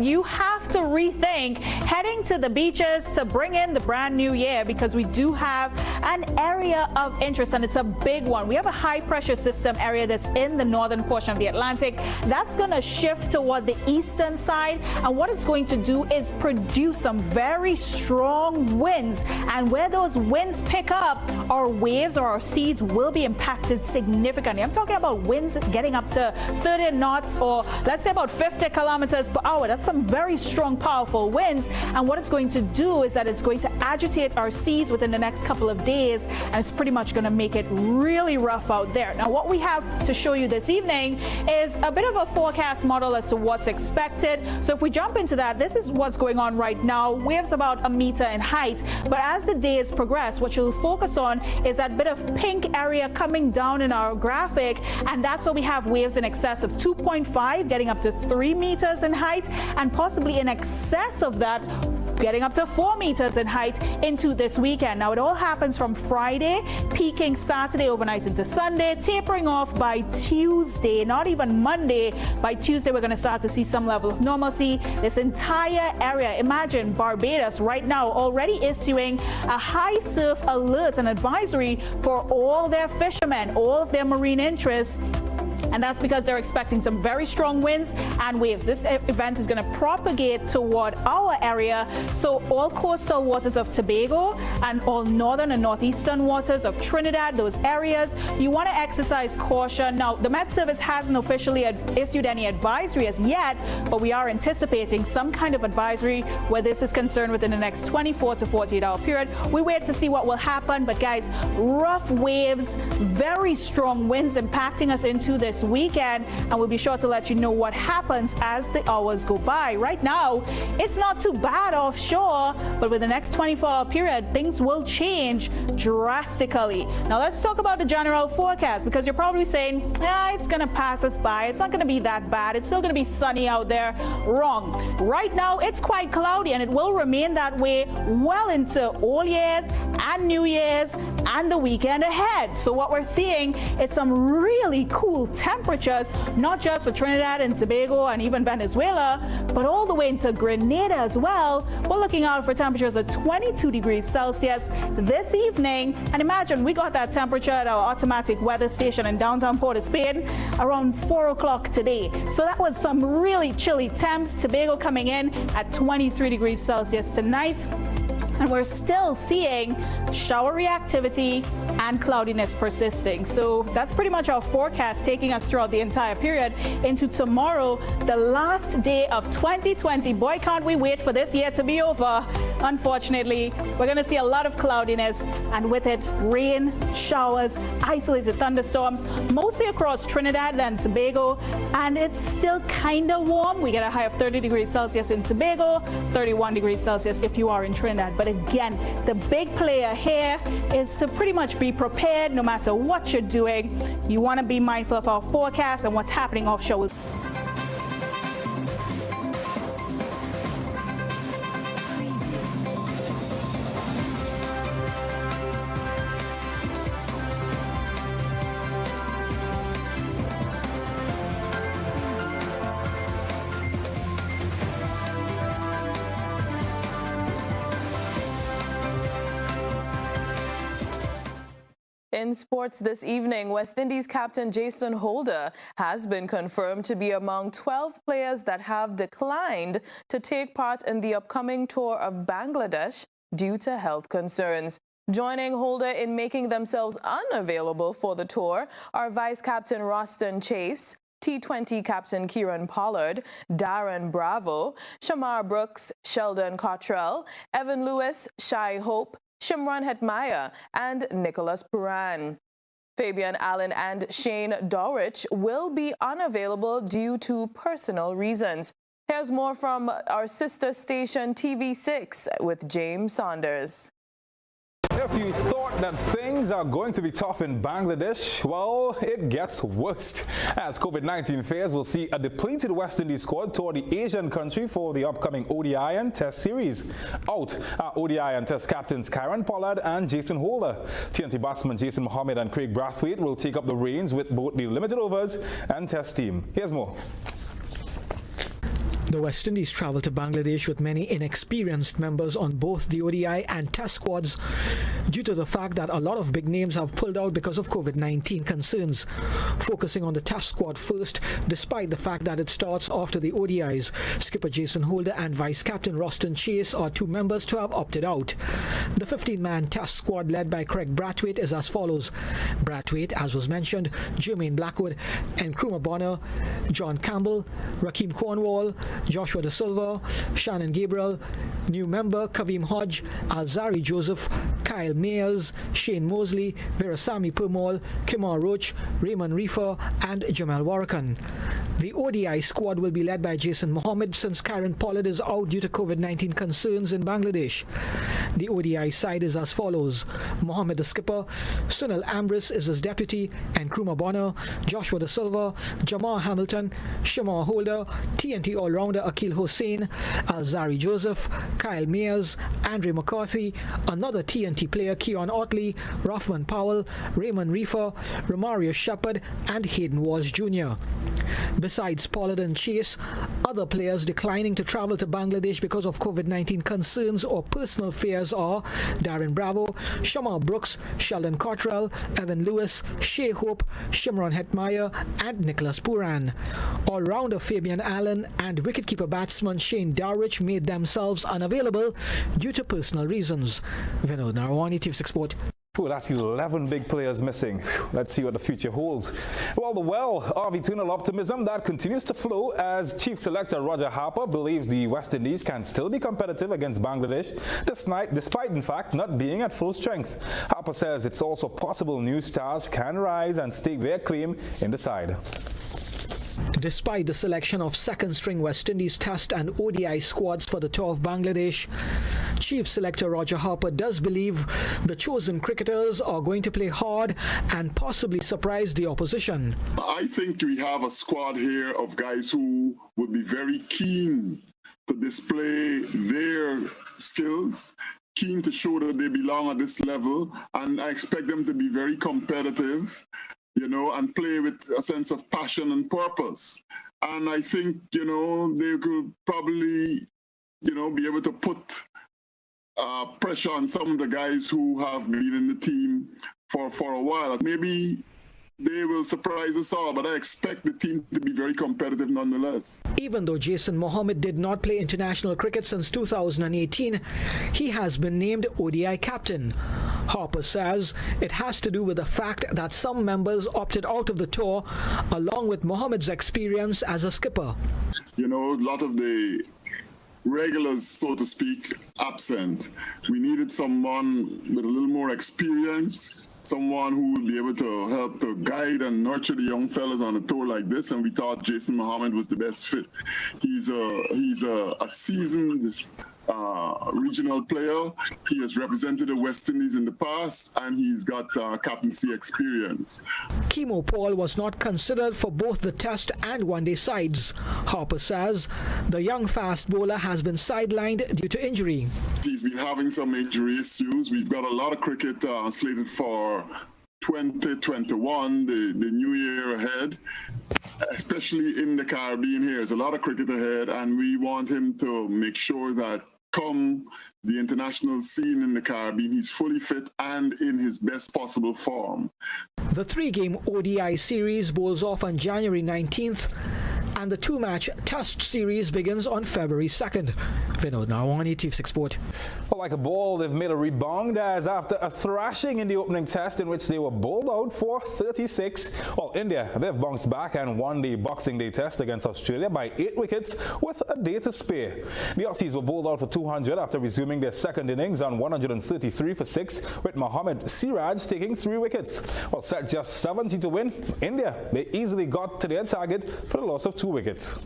You have to rethink heading to the beaches to bring in the brand new year, because we do have an area of interest, and it's a big one. We have a high pressure system area that's in the northern portion of the Atlantic. That's going to shift toward the eastern side, and what it's going to do is produce some very strong winds, and where those winds pick up, our waves or our seas will be impacted significantly. I'm talking about winds getting up to 30 knots, or let's say about 50 kilometers per hour. That's some very strong, powerful winds, and what it's going to do is that it's going to agitate our seas within the next couple of days, and it's pretty much going to make it really rough out there. Now, what we have to show you this evening is a bit of a forecast model as to what's expected. So if we jump into that, this is what's going on right now. Waves about 1 meter in height, but as the days progress, what you'll focus on is that bit of pink area coming down in our graphic, and that's where we have waves in excess of 2.5, getting up to 3 meters in height, and possibly in excess of that, getting up to 4 meters in height into this weekend. Now, it all happens from Friday, peaking Saturday overnight into Sunday, tapering off by Tuesday, not even Monday. By Tuesday, we're going to start to see some level of normalcy. This entire area, imagine Barbados right now already issuing a high surf alert and advisory for all their fishermen, all of their marine interests. And that's because they're expecting some very strong winds and waves. This event is going to propagate toward our area. So all coastal waters of Tobago and all northern and northeastern waters of Trinidad, those areas, you want to exercise caution. Now, the Met Service hasn't officially issued any advisory as yet, but we are anticipating some kind of advisory where this is concerned within the next 24 to 48 hour period. We wait to see what will happen. But guys, rough waves, very strong winds impacting us into this weekend, and we'll be sure to let you know what happens as the hours go by. Right now, it's not too bad offshore, but with the next 24-hour period, things will change drastically. Now, let's talk about the general forecast, because you're probably saying, it's going to pass us by. It's not going to be that bad. It's still going to be sunny out there. Wrong. Right now, it's quite cloudy, and it will remain that way well into Old Year's and New Year's and the weekend ahead. So what we're seeing is some really cool temperatures, not just for Trinidad and Tobago and even Venezuela, but all the way into Grenada as well. We're looking out for temperatures of 22 degrees Celsius this evening. And imagine we got that temperature at our automatic weather station in downtown Port-of-Spain around 4 o'clock today. So that was some really chilly temps. Tobago coming in at 23 degrees Celsius tonight. And we're still seeing showery activity and cloudiness persisting. So that's pretty much our forecast taking us throughout the entire period into tomorrow, the last day of 2020. Boy, can't we wait for this year to be over. Unfortunately, we're going to see a lot of cloudiness, and with it, rain, showers, isolated thunderstorms, mostly across Trinidad and Tobago. And it's still kind of warm. We get a high of 30 degrees Celsius in Tobago, 31 degrees Celsius if you are in Trinidad. But again, the big player here is to pretty much be prepared no matter what you're doing. You want to be mindful of our forecast and what's happening offshore. In sports this evening, West Indies captain Jason Holder has been confirmed to be among 12 players that have declined to take part in the upcoming tour of Bangladesh due to health concerns. Joining Holder in making themselves unavailable for the tour are Vice Captain Roston Chase, T20 Captain Kieran Pollard, Darren Bravo, Shamar Brooks, Sheldon Cottrell, Evan Lewis, Shai Hope, Shimron Hetmaya, and Nicholas Puran. Fabian Allen and Shane Dorrich will be unavailable due to personal reasons. Here's more from our sister station TV6 with James Saunders. If you thought that things are going to be tough in Bangladesh, well, it gets worse. As COVID-19 fares, we'll see a depleted West Indies squad toward the Asian country for the upcoming ODI and Test series. Out are ODI and Test captains Kieran Pollard and Jason Holder. TNT batsmen Jason Mohammed and Craig Brathwaite will take up the reins with both the limited overs and Test team. Here's more. The West Indies travel to Bangladesh with many inexperienced members on both the ODI and Test squads due to the fact that a lot of big names have pulled out because of COVID-19 concerns. Focusing on the Test squad first, despite the fact that it starts after the ODIs, skipper Jason Holder and vice-captain Roston Chase are two members to have opted out. The 15-man Test squad led by Craig Brathwaite is as follows. Brathwaite, as was mentioned, Jermaine Blackwood, Nkrumah Bonner, John Campbell, Rakeem Cornwall, Joshua De Silva, Shannon Gabriel, new member Kavim Hodge, Alzari Joseph, Kyle Mayers, Shane Mosley, Virasamy Permaul, Kimar Roach, Raymond Reefer and Jamel Warrakan. The ODI squad will be led by Jason Mohammed since Karen Pollard is out due to COVID-19 concerns in Bangladesh. The ODI side is as follows. Mohammed the skipper, Sunil Ambrose is his deputy, Nkrumah Bonner, Joshua De Silva, Jamar Hamilton, Shamar Holder, TNT all-rounder Akil Hossain, Alzari Joseph, Kyle Mayers, Andre McCarthy, another TNT player Keon Otley, Rahman Powell, Raymond Reefer, Romario Shepard and Hayden Walsh Jr. Besides Pollard and Chase, other players declining to travel to Bangladesh because of COVID-19 concerns or personal fears are Darren Bravo, Shamar Brooks, Sheldon Cottrell, Evan Lewis, Shea Hope, Shimron Hetmeyer and Nicholas Puran. All-rounder Fabian Allen and wicketkeeper batsman Shane Dowrich made themselves unavailable due to personal reasons. Vinod Narwani, TV6 Sport. Well, that's 11 big players missing. Let's see what the future holds. Well, the well of eternal optimism that continues to flow as Chief Selector Roger Harper believes the West Indies can still be competitive against Bangladesh, despite in fact not being at full strength. Harper says it's also possible new stars can rise and stake their claim in the side. Despite the selection of second-string West Indies Test and ODI squads for the tour of Bangladesh, Chief Selector Roger Harper does believe the chosen cricketers are going to play hard and possibly surprise the opposition. I think we have a squad here of guys who would be very keen to display their skills, keen to show that they belong at this level, and I expect them to be very competitive, and play with a sense of passion and purpose. And I think, they could probably, be able to put pressure on some of the guys who have been in the team for a while. Maybe they will surprise us all, but I expect the team to be very competitive nonetheless. Even though Jason Mohammed did not play international cricket since 2018, he has been named ODI captain. Harper says it has to do with the fact that some members opted out of the tour, along with Mohammed's experience as a skipper. A lot of the regulars, so to speak, absent. We needed someone with a little more experience, someone who would be able to help to guide and nurture the young fellas on a tour like this, and we thought Jason Mohammed was the best fit. He's a seasoned regional player. He has represented the West Indies in the past, and he's got captaincy experience. Kimo Paul was not considered for both the Test and one-day sides. Harper says the young fast bowler has been sidelined due to injury. He's been having some injury issues. We've got a lot of cricket slated for 2021, the new year ahead, especially in the Caribbean here. There's a lot of cricket ahead, and we want him to make sure that come the international scene in the Caribbean, he's fully fit and in his best possible form. The three-game ODI series bowls off on January 19th, and the two-match Test series begins on February 2nd. Vinod Narwani, TV6 Sport. Well, like a ball, they've made a rebound as after a thrashing in the opening test in which they were bowled out for 36. Well, India, they've bounced back and won the Boxing Day test against Australia by 8 wickets with a day to spare. The Aussies were bowled out for 200 after resuming their second innings on 133 for 6, with Mohammad Siraj taking 3 wickets. Well, set just 70 to win, India, they easily got to their target for the loss of 2 wickets.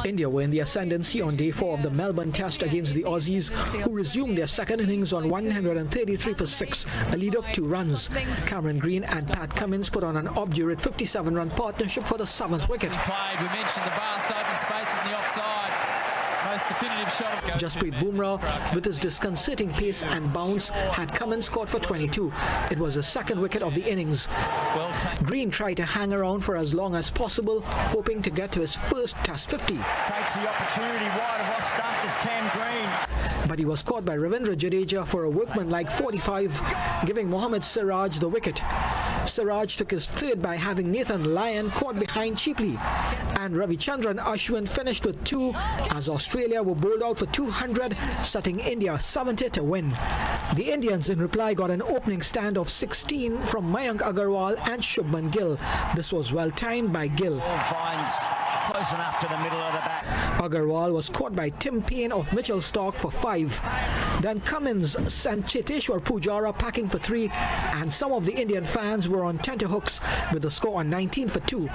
India were in the ascendancy on day 4 of the Melbourne Test against the Aussies, who resumed their second innings on 133 for 6, a lead of 2 runs. Cameron Green and Pat Cummins put on an obdurate 57-run partnership for the 7th wicket. We mentioned the vast open spaces in the offside. most definitive shot. Jasprit Bumrah, with his disconcerting pace and bounce, had come and scored for 22. It was the second wicket of the innings. Green tried to hang around for as long as possible, hoping to get to his first Test 50. Takes the opportunity wide of off stump is Cam Green. But he was caught by Ravindra Jadeja for a workmanlike 45, giving Mohammad Siraj the wicket. Siraj took his third by having Nathan Lyon caught behind cheaply. And Ravichandran Ashwin finished with 2 as Australia were bowled out for 200, setting India 70 to win. The Indians in reply got an opening stand of 16 from Mayank Agarwal and Shubman Gill. This was well timed by Gill. Finds close enough to the middle of the bat. Agarwal was caught by Tim Payne of Mitchell Stark for 5. Then Cummins sent Cheteshwar Pujara packing for 3, and some of the Indian fans were on tenterhooks with the score on 19 for 2.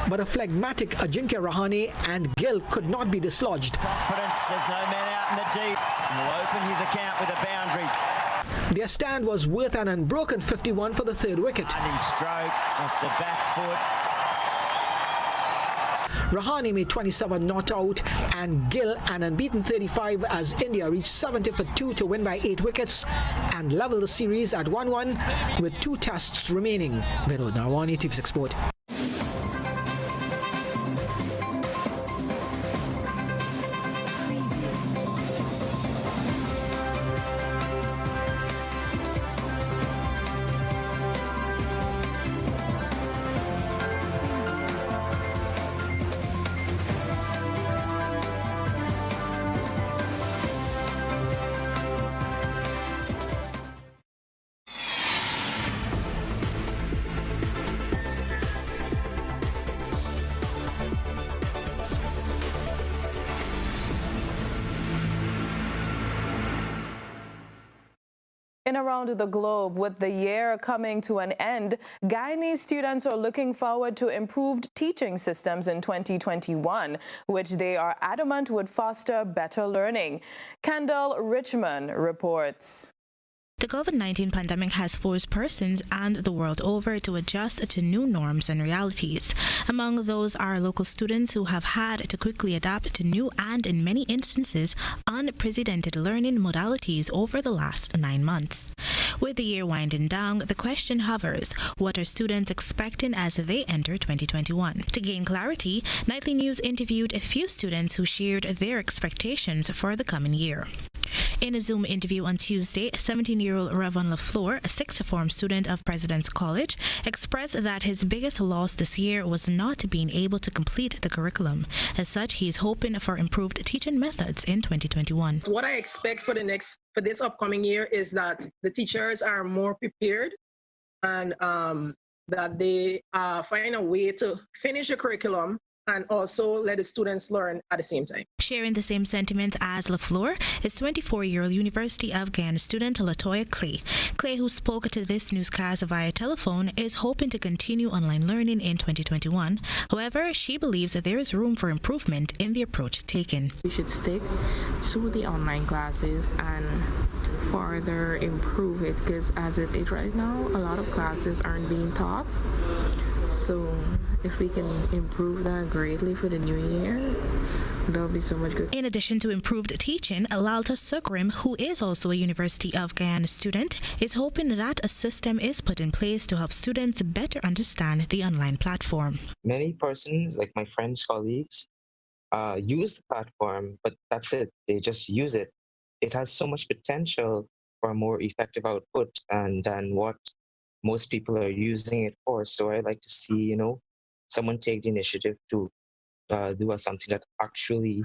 But a phlegmatic Ajinkya Rahane and Gill could not be dislodged. Confidence, there's no man out in the deep. And will open his account with a boundary. Their stand was worth an unbroken 51 for the third wicket. Running stroke off the back foot. Rahane made 27 not out and Gill an unbeaten 35 as India reached 70 for 2 to win by 8 wickets and level the series at 1-1 with 2 tests remaining. Vinod Narwani, TV6 Sport. In around the globe, with the year coming to an end, Guyanese students are looking forward to improved teaching systems in 2021, which they are adamant would foster better learning. Kendall Richmond reports. The COVID-19 pandemic has forced persons and the world over to adjust to new norms and realities. Among those are local students who have had to quickly adapt to new and, in many instances, unprecedented learning modalities over the last 9 months. With the year winding down, the question hovers, what are students expecting as they enter 2021? To gain clarity, Nightly News interviewed a few students who shared their expectations for the coming year. In a Zoom interview on Tuesday, 17-year-old Ravon LaFleur, a sixth form student of President's College, expressed that his biggest loss this year was not being able to complete the curriculum. As such, he is hoping for improved teaching methods in 2021. What I expect for this upcoming year is that the teachers are more prepared and that they find a way to finish the curriculum and also let the students learn at the same time. Sharing the same sentiment as LaFleur is 24-year-old University of Guyana student Latoya Clay. Clay, who spoke to this newscast via telephone, is hoping to continue online learning in 2021. However, she believes that there is room for improvement in the approach taken. We should stick to the online classes and further improve it, because as it is right now, a lot of classes aren't being taught. So if we can improve that greatly for the new year, that'll be so much good. In addition to improved teaching, Lalta Sukrim, who is also a University of Guyana student, is hoping that a system is put in place to help students better understand the online platform. Many persons, like my friends, colleagues, use the platform, but that's it. They just use it. It has so much potential for a more effective output than what most people are using it for. So I like to see, someone take the initiative to do something that actually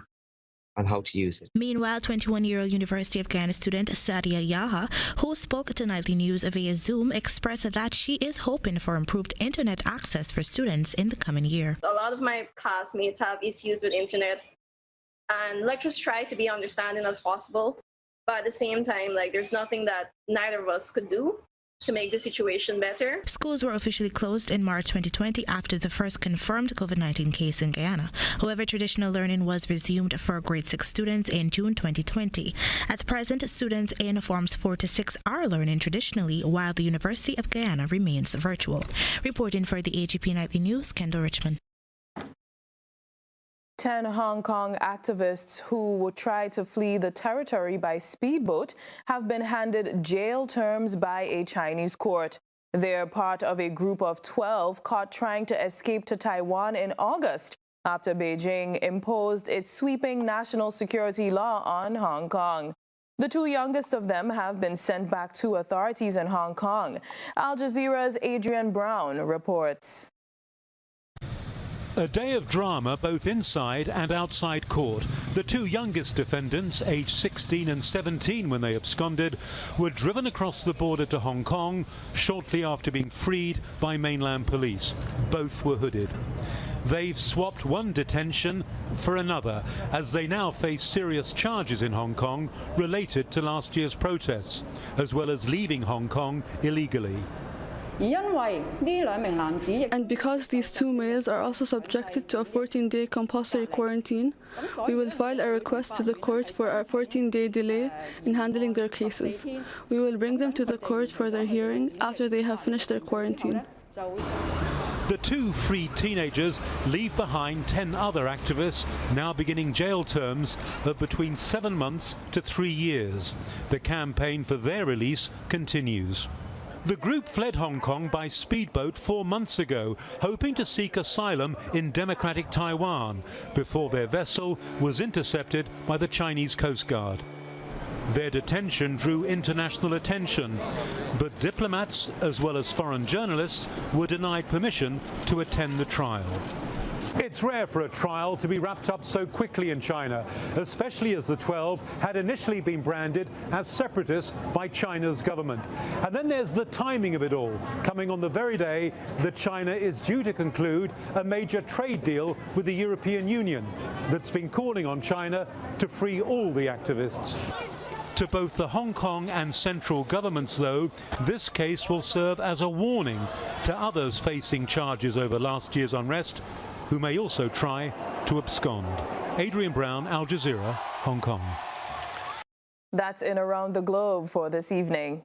on how to use it. Meanwhile, 21-year-old University of Guyana student Sadia Yaha, who spoke to Nightly News via Zoom, expressed that she is hoping for improved internet access for students in the coming year. A lot of my classmates have issues with internet, and lecturers try to be understanding as possible, but at the same time, there's nothing that neither of us could do to make the situation better. Schools were officially closed in March 2020 after the first confirmed COVID-19 case in Guyana. However, traditional learning was resumed for grade 6 students in June 2020. At present, students in forms 4 to 6 are learning traditionally, while the University of Guyana remains virtual. Reporting for the AGP Nightly News, Kendall Richmond. 10 Hong Kong activists who tried to flee the territory by speedboat have been handed jail terms by a Chinese court. They're part of a group of 12 caught trying to escape to Taiwan in August after Beijing imposed its sweeping national security law on Hong Kong. The two youngest of them have been sent back to authorities in Hong Kong. Al Jazeera's Adrian Brown reports. A day of drama both inside and outside court. The two youngest defendants, aged 16 and 17 when they absconded, were driven across the border to Hong Kong shortly after being freed by mainland police. Both were hooded. They've swapped one detention for another as they now face serious charges in Hong Kong related to last year's protests, as well as leaving Hong Kong illegally. And because these two males are also subjected to a 14-day compulsory quarantine, we will file a request to the court for a 14-day delay in handling their cases. We will bring them to the court for their hearing after they have finished their quarantine. The two freed teenagers leave behind 10 other activists now beginning jail terms of between 7 months to 3 years. The campaign for their release continues. The group fled Hong Kong by speedboat 4 months ago, hoping to seek asylum in democratic Taiwan, before their vessel was intercepted by the Chinese Coast Guard. Their detention drew international attention, but diplomats as well as foreign journalists were denied permission to attend the trial. It's rare for a trial to be wrapped up so quickly in China, especially as the 12 had initially been branded as separatists by China's government. And then there's the timing of it all, coming on the very day that China is due to conclude a major trade deal with the European Union that's been calling on China to free all the activists. To both the Hong Kong and central governments, though, this case will serve as a warning to others facing charges over last year's unrest, who may also try to abscond. Adrian Brown, Al Jazeera, Hong Kong. That's in Around the Globe for this evening.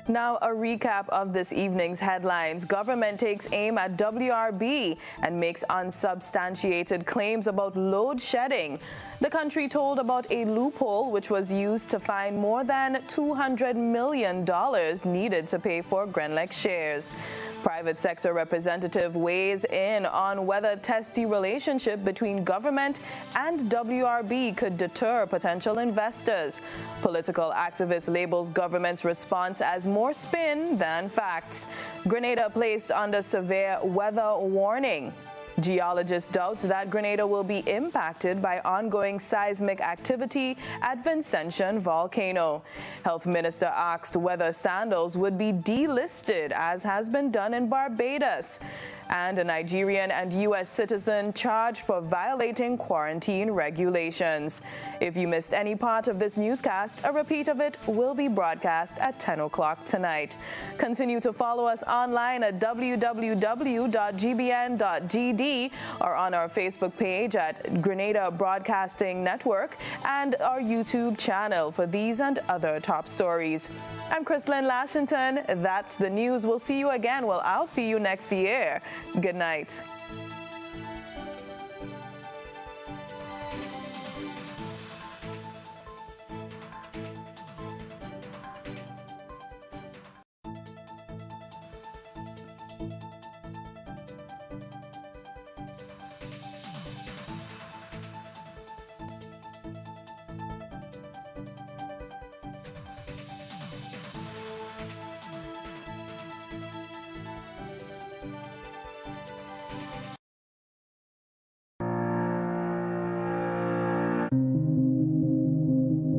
Now, a recap of this evening's headlines. Government takes aim at WRB and makes unsubstantiated claims about load shedding. The country told about a loophole which was used to find more than $200 million needed to pay for Grenlex shares. Private sector representative weighs in on whether testy relationship between government and WRB could deter potential investors. Political activist labels government's response as more spin than facts. Grenada placed under severe weather warning. Geologists doubt that Grenada will be impacted by ongoing seismic activity at Vincentian volcano. Health Minister asked whether sandals would be delisted, as has been done in Barbados. And a Nigerian and U.S. citizen charged for violating quarantine regulations. If you missed any part of this newscast, a repeat of it will be broadcast at 10 o'clock tonight. Continue to follow us online at www.gbn.gd or on our Facebook page at Grenada Broadcasting Network and our YouTube channel for these and other top stories. I'm Chrislyn Lashington. That's the news. We'll see you again. Well, I'll see you next year. Good night.